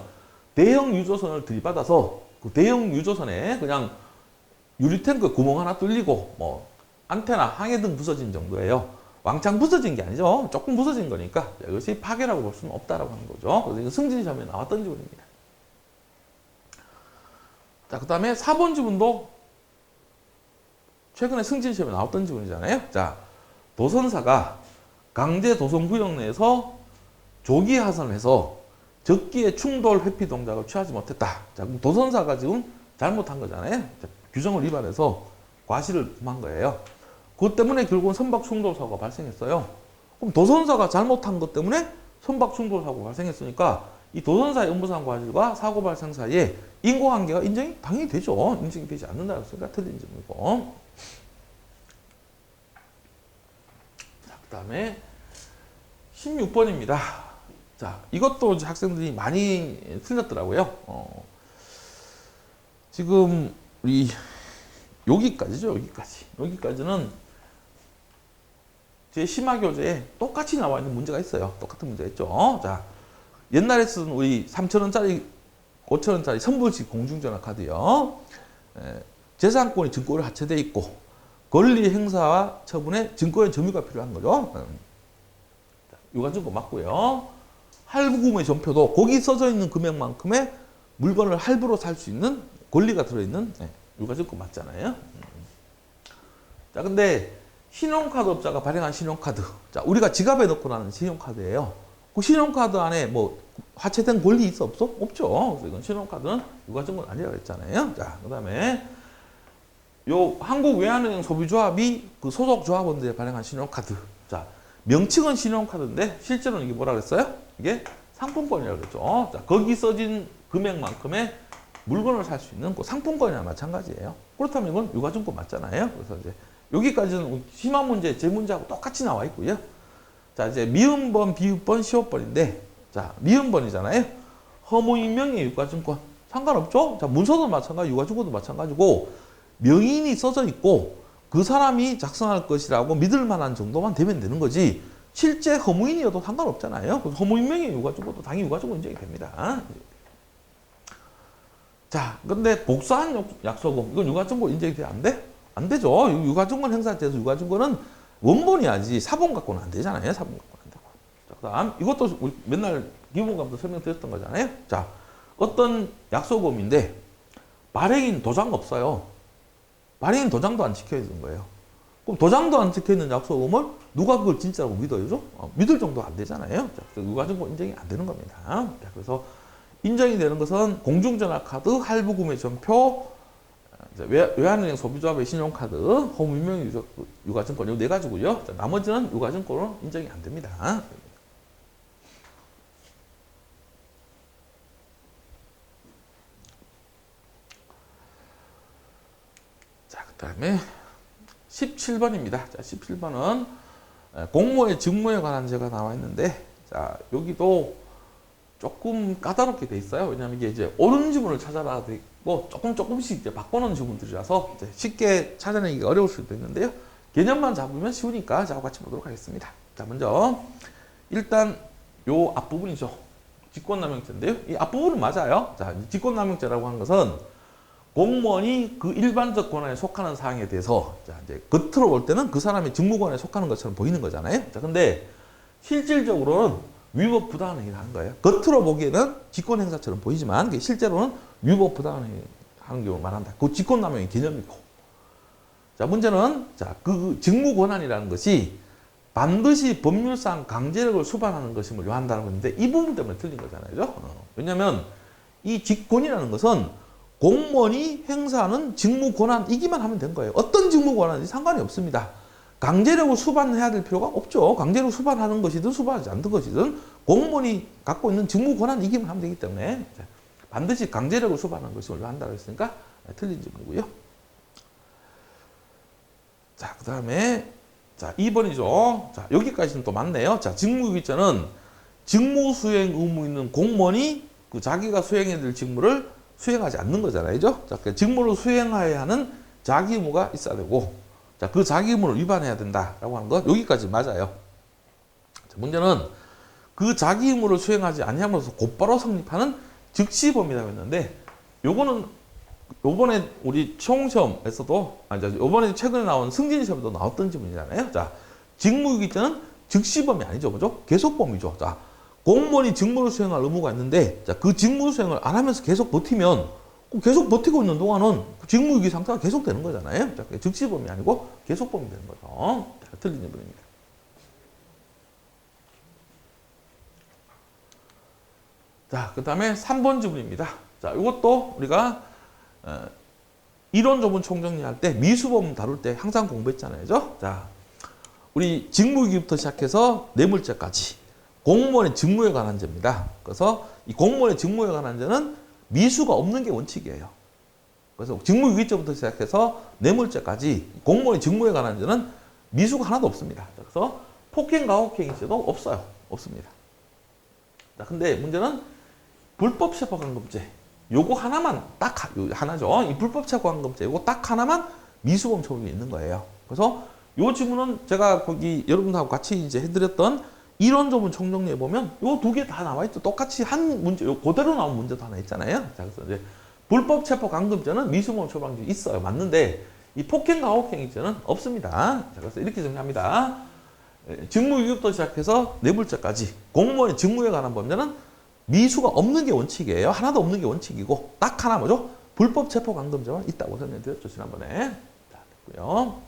대형 유조선을 들이받아서 그 대형 유조선에 그냥 유리탱크 구멍 하나 뚫리고 뭐 안테나, 항해등 부서진 정도예요. 왕창 부서진 게 아니죠. 조금 부서진 거니까 이것이 파괴라고 볼 수는 없다라고 하는 거죠. 그래서 이거 승진 시험에 나왔던 지문입니다. 자, 그 다음에 4번 지문도 최근에 승진 시험에 나왔던 지문이잖아요. 자, 도선사가 강제 도선구역 내에서 조기 하선을 해서 적기의 충돌 회피 동작을 취하지 못했다. 자, 그럼 도선사가 지금 잘못한 거잖아요. 자, 규정을 위반해서 과실을 범한 거예요. 그것 때문에 결국은 선박 충돌 사고가 발생했어요. 그럼 도선사가 잘못한 것 때문에 선박 충돌 사고가 발생했으니까 이 도선사의 업무상 과실과 사고 발생 사이에 인과관계가 인정이 당연히 되죠. 인정이 되지 않는다고 했으니까 틀린 점이고. 자, 그 다음에 16번입니다. 자, 이것도 학생들이 많이 틀렸더라고요. 지금 우리 여기까지죠. 여기까지는 제 심화교재에 똑같이 나와 있는 문제가 있어요. 똑같은 문제가 있죠. 자, 옛날에 쓴 우리 3,000원짜리, 5,000원짜리 선불식 공중전화 카드요. 재산권이 증권으로 하체되어 있고 권리 행사와 처분에 증권의 점유가 필요한 거죠. 유가증권 맞고요. 할부 구매 전표도 거기 써져 있는 금액만큼의 물건을 할부로 살 수 있는 권리가 들어있는 유가증권 맞잖아요. 자, 근데 신용카드 업자가 발행한 신용카드. 자, 우리가 지갑에 넣고 나는 신용카드예요. 그 신용카드 안에 뭐 화체된 권리 있어 없어? 없죠. 그래서 이건 신용카드는 유가증권 아니라고 했잖아요. 자, 그다음에 요 한국외환은행 소비조합이 그 소속 조합원들이 발행한 신용카드. 자, 명칭은 신용카드인데 실제로는 이게 뭐라 그랬어요? 이게 상품권이라고 그랬죠. 자, 거기 써진 금액만큼의 물건을 살 수 있는 그 상품권이나 마찬가지예요. 그렇다면 이건 유가증권 맞잖아요. 그래서 이제 여기까지는 심화 문제, 제 문제하고 똑같이 나와 있고요. 자, 이제 미음번, 비읍번, 시옷번인데, 자, 미음번이잖아요. 허무인 명의 유가증권 상관없죠. 자, 문서도 마찬가지, 유가증권도 마찬가지고 명인이 써져 있고 그 사람이 작성할 것이라고 믿을 만한 정도만 되면 되는 거지. 실제 허무인이어도 상관없잖아요. 그래서 허무인 명의 유가증권도 당연히 유가증권 인정이 됩니다. 자, 근데 복사한 약소금, 이건 유가증권 인정이 돼? 안 돼? 안 되죠. 유가증권 행사죄에서 유가증권은 원본이야지 사본 갖고는 안 되잖아요. 사본 갖고는 안 되고. 자, 그다음 이것도 우리 맨날 기본감도 설명드렸던 거잖아요. 자, 어떤 약소금인데 발행인 도장 없어요. 발행인 도장도 안 지켜야 되는 거예요. 그럼 도장도 안 찍혀 있는 약속음을 누가 그걸 진짜라고 믿어요? 믿을 정도 안 되잖아요. 자, 그래서 유가증권 인정이 안 되는 겁니다. 자, 그래서 인정이 되는 것은 공중전화카드, 할부구매 전표, 외환은행 소비조합의 신용카드, 허무유명 유가증권 이 네 가지고요. 자, 나머지는 유가증권은 인정이 안 됩니다. 자, 그 다음에 17번입니다. 자, 17번은 공모의 직무에 관한 제가 나와 있는데, 자, 여기도 조금 까다롭게 돼 있어요. 왜냐하면 이게 이제 옳은 지문을 찾아라 돼 있고, 조금씩 이제 바꿔놓은 지문들이라서 이제 쉽게 찾아내기가 어려울 수도 있는데요. 개념만 잡으면 쉬우니까 저하고 같이 보도록 하겠습니다. 자, 먼저, 일단 요 앞부분이죠. 직권남용죄인데요. 이 앞부분은 맞아요. 자, 직권남용죄라고 하는 것은 공무원이 그 일반적 권한에 속하는 사항에 대해서, 자, 이제 겉으로 볼 때는 그 사람의 직무권한에 속하는 것처럼 보이는 거잖아요. 자, 근데 실질적으로는 위법 부당한 행위를 하는 거예요. 겉으로 보기에는 직권 행사처럼 보이지만 실제로는 위법 부당한 행위 하는 경우를 말한다. 그 직권남용의 개념이고. 자, 문제는 자, 그 직무 권한이라는 것이 반드시 법률상 강제력을 수반하는 것임을 요한다는 건데 이 부분 때문에 틀린 거잖아요. 왜냐하면 이 직권이라는 것은 공무원이 행사하는 직무 권한이기만 하면 된 거예요. 어떤 직무 권한인지 상관이 없습니다. 강제력을 수반해야 될 필요가 없죠. 강제력 수반하는 것이든 수반하지 않는 것이든 공무원이 갖고 있는 직무 권한이기만 하면 되기 때문에 반드시 강제력을 수반하는 것을 한다고 했으니까 틀린 질문이고요. 자, 그 다음에 자 2번이죠. 자, 여기까지는 또 맞네요. 자, 직무유기죄는 직무 수행 의무 있는 공무원이 그 자기가 수행해야 될 직무를 수행하지 않는 거잖아요. 자, 그러니까 직무를 수행해야 하는 자기 의무가 있어야 되고, 자, 그 자기 의무를 위반해야 된다라고 하는 것 여기까지 맞아요. 자, 문제는 그 자기 의무를 수행하지 아니함으로써 곧바로 성립하는 즉시범이라고 했는데, 요거는 요번에 우리 시험에서도 요번에 최근에 나온 승진시험에도 나왔던 질문이잖아요. 자, 직무유기죄는 즉시범이 아니죠, 그죠? 계속범이죠. 자, 공무원이 직무를 수행할 의무가 있는데, 자, 그 직무 수행을 안 하면서 계속 버티면, 계속 버티고 있는 동안은 직무유기 상태가 계속 되는 거잖아요. 자, 즉시범이 아니고 계속범이 되는 거죠. 자, 틀린 질문입니다. 자, 그 다음에 3번 질문입니다. 자, 이것도 우리가 이론 조문 총정리할 때 미수범 다룰 때 항상 공부했잖아요. 자, 우리 직무유기부터 시작해서 뇌물죄까지 공무원의 직무에 관한 죄입니다. 그래서 이 공무원의 직무에 관한 죄는 미수가 없는 게 원칙이에요. 그래서 직무유기죄부터 시작해서 뇌물죄까지 공무원의 직무에 관한 죄는 미수가 하나도 없습니다. 그래서 폭행가혹행위죄도 없어요. 없습니다. 자, 근데 문제는 불법체포감금죄. 요거 하나만 딱 하나죠. 이 불법체포감금죄 요거 딱 하나만 미수범 처분이 있는 거예요. 그래서 요 질문은 제가 거기 여러분하고 같이 이제 해드렸던 이론 조문 총정리에 보면 요 두 개 다 나와 있죠. 똑같이 한 문제, 요 그대로 나온 문제도 하나 있잖아요. 자, 그래서 이제 불법 체포 감금죄는 미수범 처방이 있어요. 맞는데 이 폭행 가혹행위죄는 없습니다. 자, 그래서 이렇게 정리합니다. 직무유기부터 시작해서 뇌물죄까지 공무원의 직무에 관한 범죄는 미수가 없는 게 원칙이에요. 하나도 없는 게 원칙이고 딱 하나 뭐죠? 불법 체포 감금죄만 있다고 설명드렸죠. 지난번에. 자, 됐고요.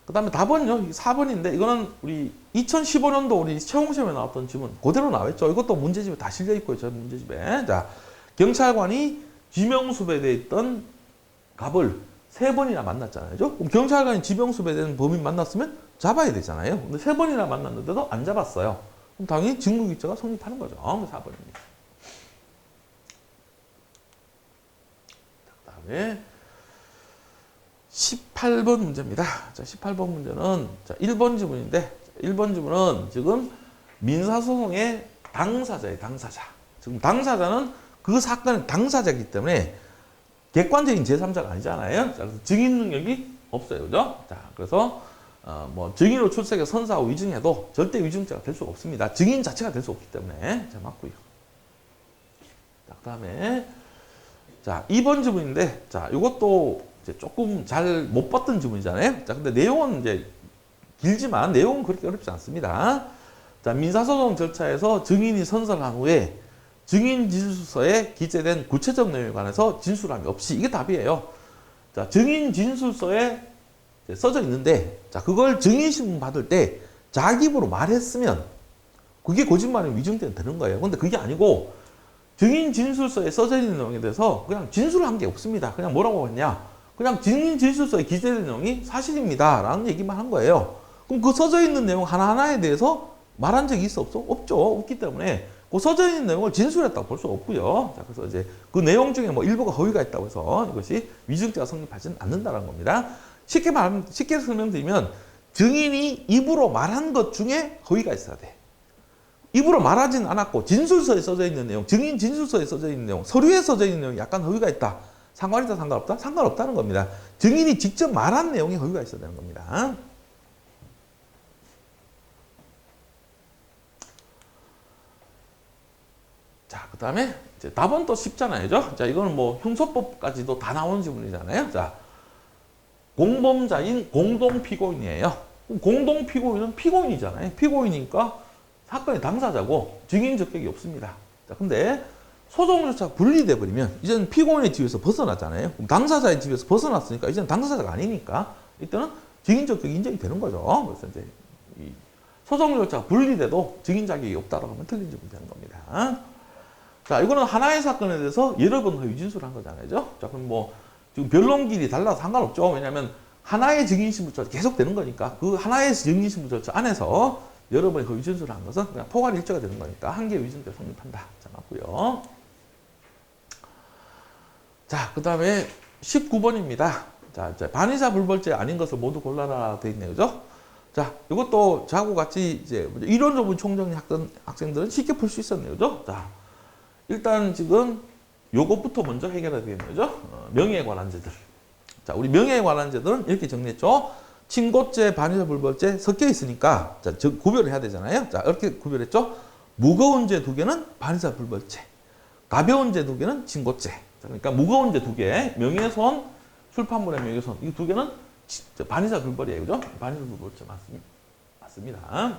그 다음에 답은요, 4번인데, 이거는 우리 2015년도 우리 채용시험에 나왔던 질문, 그대로 나와있죠. 이것도 문제집에 다 실려있고요, 저 문제집에. 자, 경찰관이 지명수배되어 있던 갑을 3번이나 만났잖아요. 그럼 경찰관이 지명수배된 범인 만났으면 잡아야 되잖아요. 근데 3번이나 만났는데도 안 잡았어요. 그럼 당연히 직무유기죄가 성립하는 거죠. 4번입니다. 그 다음에 18번 문제입니다. 자, 18번 문제는 자, 1번 지문인데 1번 지문은 지금 민사소송의 당사자예요. 당사자. 지금 당사자는 그 사건의 당사자이기 때문에 객관적인 제3자가 아니잖아요. 자, 그래서 증인 능력이 없어요. 그죠? 자, 그래서 뭐 증인으로 출석해 선사하고 위증해도 절대 위증죄가 될 수가 없습니다. 증인 자체가 될 수 없기 때문에. 자, 맞고요. 자, 그다음에 자, 2번 지문인데 자, 이것도 이제 조금 잘 못 봤던 지문이잖아요. 자, 근데 내용은 이제 길지만 내용은 그렇게 어렵지 않습니다. 자, 민사소송 절차에서 증인이 선서한 후에 증인 진술서에 기재된 구체적 내용에 관해서 진술함이 없이 이게 답이에요. 자, 증인 진술서에 써져 있는데, 자, 그걸 증인신문 받을 때 자기 입으로 말했으면 그게 거짓말이 위증되면 되는 거예요. 근데 그게 아니고 증인 진술서에 써져 있는 내용에 대해서 그냥 진술을 한 게 없습니다. 그냥 뭐라고 했냐? 그냥 증인 진술서에 기재된 내용이 사실입니다. 라는 얘기만 한 거예요. 그럼 그 써져 있는 내용 하나하나에 대해서 말한 적이 있어? 없어? 없죠. 없기 때문에 그 써져 있는 내용을 진술했다고 볼 수 없고요. 자, 그래서 이제 그 내용 중에 뭐 일부가 허위가 있다고 해서 이것이 위증죄가 성립하지는 않는다는 겁니다. 쉽게 설명드리면 증인이 입으로 말한 것 중에 허위가 있어야 돼. 입으로 말하진 않았고 진술서에 써져 있는 내용, 증인 진술서에 써져 있는 내용, 서류에 써져 있는 내용이 약간 허위가 있다. 상관이다, 상관없다? 상관없다는 겁니다. 증인이 직접 말한 내용에 허위가 있어야 되는 겁니다. 자, 그 다음에 답은 또 쉽잖아요. 자, 이거는 뭐 형소법까지도 다 나오는 지문이잖아요. 자, 공범자인 공동피고인이에요. 공동피고인은 피고인이잖아요. 피고인이니까 사건의 당사자고 증인 적격이 없습니다. 자, 근데 소송 절차가 분리돼 버리면 이제는 피고인의 지위에서 벗어났잖아요. 그럼 당사자의 지위에서 벗어났으니까 이제는 당사자가 아니니까 이때는 증인 적격이 인정이 되는 거죠. 그래서 이제 이 소송 절차가 분리돼도 증인 자격이 없다라고 하면 틀린 점이 되는 겁니다. 자, 이거는 하나의 사건에 대해서 여러 번 허위 진술을 한 거잖아요. 자, 그럼 뭐 지금 변론길이 달라서 상관없죠. 왜냐하면 하나의 증인신문 절차 계속 되는 거니까 그 하나의 증인신문 절차 안에서 여러 번의 허위 진술을 한 것은 그냥 포괄 일조가 되는 거니까 한 개의 위증죄 성립한다. 자, 맞고요. 자, 그 다음에 19번입니다. 자, 이제 반의사 불벌죄 아닌 것을 모두 골라라 돼 있네요. 그죠? 자, 이것도 저하고 같이 이제 이론적인 총정리 학생들은 쉽게 풀 수 있었네요. 그죠? 자, 일단 지금 요것부터 먼저 해결해야 되겠네요. 명예에 관한 죄들. 자, 우리 명예에 관한 죄들은 이렇게 정리했죠. 친고죄, 반의사 불벌죄 섞여 있으니까 자, 구별을 해야 되잖아요. 자, 이렇게 구별했죠. 무거운 죄 2개는 반의사 불벌죄, 가벼운 죄 2개는 친고죄. 자, 그러니까 무거운 죄 2개, 명예훼손, 술판물의 명예훼손 이 2개는 반의사 불벌이에요. 그죠? 반의사 불벌죄 맞습니다.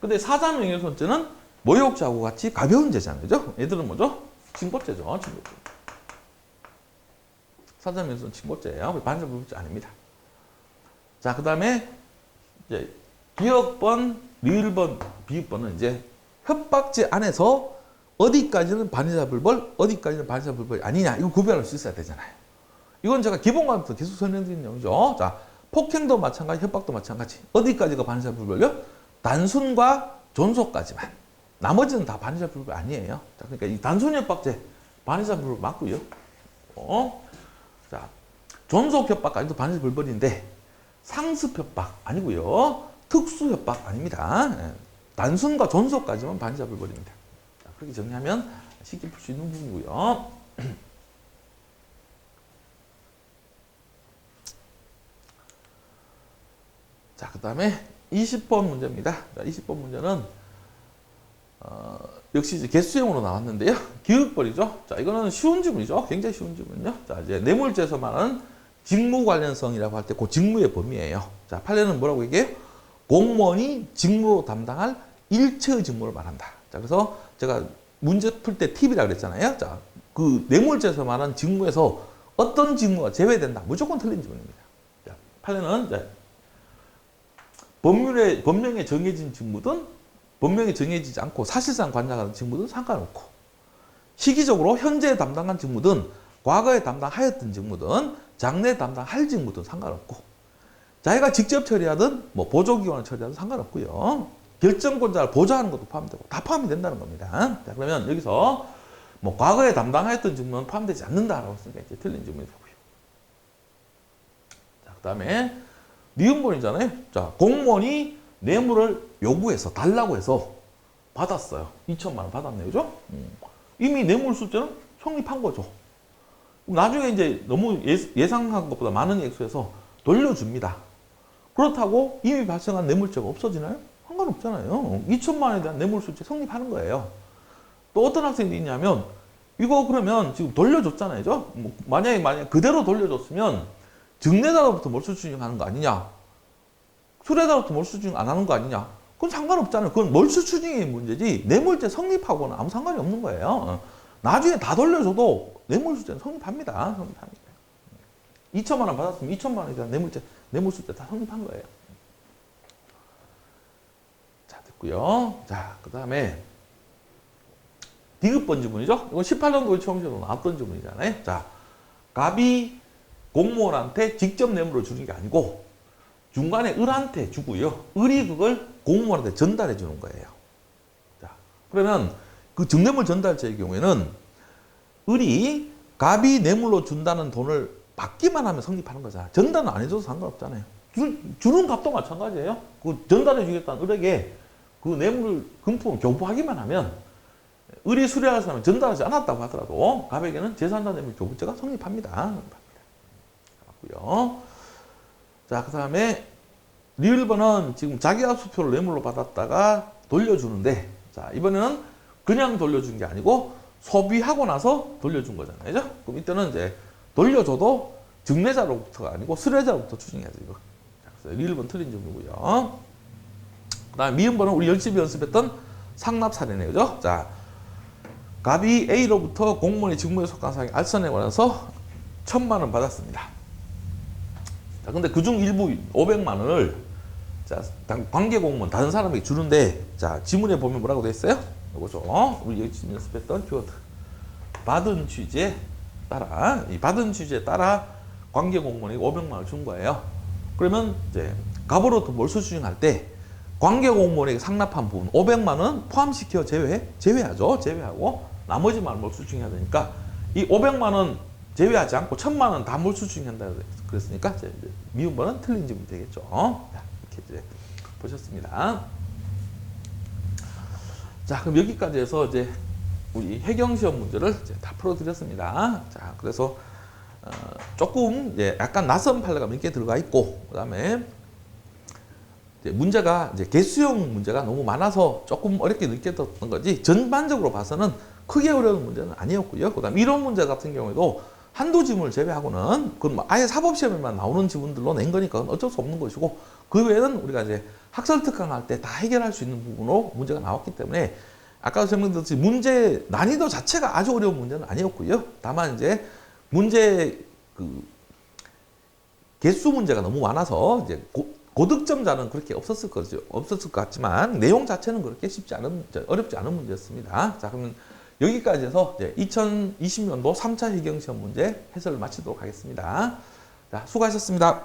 근데 사자 명예훼손죄는 모욕죄하고 같이 가벼운 죄잖아요. 그죠? 얘들은 뭐죠? 친고죄죠. 친고죄. 사자 명예훼손 친고죄예요. 반의사 불벌죄 아닙니다. 자, 그 다음에 이제 기억번, 리을번, 비읍번은 이제 협박죄 안에서 어디까지는 반의사 불벌, 어디까지는 반의사 불벌이 아니냐 이거 구별할 수 있어야 되잖아요. 이건 제가 기본과부터 계속 설명드린 내용이죠. 자, 폭행도 마찬가지, 협박도 마찬가지. 어디까지가 반의사 불벌요? 단순과 존속까지만. 나머지는 다 반의사 불벌 아니에요. 자, 그러니까 이 단순 협박죄 반의사 불벌 맞고요. 자, 존속 협박까지도 반의사 불벌인데 상습 협박 아니고요. 특수 협박 아닙니다. 단순과 존속까지만 반의사 불벌입니다. 자, 그렇게 정리하면 쉽게 풀 수 있는 부분이고요. 자, 그 다음에 20번 문제입니다. 자, 20번 문제는 역시 이제 개수형으로 나왔는데요. 기획벌이죠. 자, 이거는 쉬운 지문이죠. 굉장히 쉬운 지문이요. 자, 이제 뇌물죄에서 말하는 직무 관련성이라고 할 때 그 직무의 범위예요. 자, 판례는 뭐라고 얘기해요? 공무원이 직무로 담당할 일체의 직무를 말한다. 자, 그래서 제가 문제 풀 때 팁이라고 그랬잖아요. 자, 그 뇌물죄에서 말하는 직무에서 어떤 직무가 제외된다. 무조건 틀린 지문입니다. 자, 판례는 이제 법령에 정해진 직무든 법령에 정해지지 않고 사실상 관장하는 직무든 상관없고 시기적으로 현재 담당한 직무든 과거에 담당하였던 직무든 장래 담당할 직무든 상관없고 자기가 직접 처리하든 뭐 보조기관을 처리하든 상관없고요. 결정권자를 보좌하는 것도 포함되고 다 포함이 된다는 겁니다. 자, 그러면 여기서 뭐 과거에 담당하였던 직무는 포함되지 않는다라고 했으니까 이제 틀린 질문이 되고요. 자, 그 다음에 니은본이잖아요. 자, 공무원이 뇌물을 요구해서 달라고 해서 받았어요. 2천만 원 받았네요. 그죠? 이미 뇌물수죄는 성립한 거죠. 나중에 이제 너무 예상한 것보다 많은 액수에서 돌려줍니다. 그렇다고 이미 발생한 뇌물죄가 없어지나요? 상관없잖아요. 2천만 원에 대한 뇌물수죄 성립하는 거예요. 또 어떤 학생들이 있냐면 이거 그러면 지금 돌려줬잖아요. 그죠? 만약에 그대로 돌려줬으면 증례자로부터 몰수추징하는 거 아니냐? 수뢰자로부터 몰수추징 안 하는 거 아니냐? 그건 상관없잖아요. 그건 몰수추징의 문제지 뇌물죄 성립하고는 아무 상관이 없는 거예요. 나중에 다 돌려줘도 뇌물수죄는 성립합니다. 성립합니다. 2천만 원 받았으면 2천만 원에 대한 뇌물수재 다 성립한 거예요. 자, 됐고요. 자, 그 다음에 디귿번 지문이죠. 이건 18년도 시험에도 나왔던 지문이잖아요. 자, 갑이 공무원한테 직접 뇌물을 주는 게 아니고 중간에 을한테 주고요. 을이 그걸 공무원한테 전달해 주는 거예요. 자, 그러면 그 증뇌물 전달자의 경우에는 을이 갑이 뇌물로 준다는 돈을 받기만 하면 성립하는 거잖아. 전달은 안 해줘도 상관없잖아요. 주는 값도 마찬가지예요. 그 전달해 주겠다는 을에게 그 뇌물 금품을 교부하기만 하면 을이 수리할 사람은 전달하지 않았다고 하더라도 갑에게는 제3자 뇌물 교부죄가 성립합니다. 자, 그 다음에 리을번은 지금 자기 압수표를 뇌물로 받았다가 돌려주는데, 자, 이번에는 그냥 돌려준 게 아니고 소비하고 나서 돌려준 거잖아요. 그죠? 그럼 이때는 이제 돌려줘도 증례자로부터가 아니고 수뢰자로부터 추징해야죠, 이거. 자, 그래서 리을번 틀린 점이고요. 그 다음에 미음번은 우리 열심히 연습했던 상납 사례네요. 그죠? 자, 갑이 A로부터 공무원이 직무에 속한 사항의 알선에 관해서 1,000만 원 받았습니다. 자, 근데 그중 일부 500만 원을 자, 관계 공무원 다른 사람에게 주는데, 자, 지문에 보면 뭐라고 돼 있어요? 이거죠. 우리 여기 연습했던 키워드. 받은 취지에 따라, 이 받은 취지에 따라 관계 공무원에게 500만 원을 준 거예요. 그러면 이제 갑으로부터 몰수 추징할 때 관계 공무원에게 상납한 부분 500만 원 포함시켜 제외하죠. 제외하고 나머지만 몰수 추징해야 되니까 이 500만 원 제외하지 않고 1,000만 원 다 몰수 추징한다 그랬으니까 이제 미운 번은 틀린 점이 되겠죠. 이렇게 이제 보셨습니다. 자, 그럼 여기까지 해서 이제 우리 해경시험 문제를 이제 다 풀어드렸습니다. 자, 그래서 조금 이제 약간 낯선 판례가 몇 개 들어가 있고, 그다음에 이제 문제가 이제 개수형 문제가 너무 많아서 조금 어렵게 느꼈던 거지 전반적으로 봐서는 크게 어려운 문제는 아니었고요. 그다음 이론 문제 같은 경우에도 한두 지문을 제외하고는 그건 뭐 아예 사법시험에만 나오는 지문들로 낸 거니까 어쩔 수 없는 것이고, 그 외에는 우리가 이제 학설 특강할 때 다 해결할 수 있는 부분으로 문제가 나왔기 때문에 아까 설명드렸듯이 문제 난이도 자체가 아주 어려운 문제는 아니었고요. 다만 이제 문제 그 개수 문제가 너무 많아서 이제 고득점자는 그렇게 없었을 것 같지만 내용 자체는 그렇게 어렵지 않은 문제였습니다. 자, 그러면 여기까지 해서 이제 2020년도 3차 해경시험 문제 해설을 마치도록 하겠습니다. 자, 수고하셨습니다.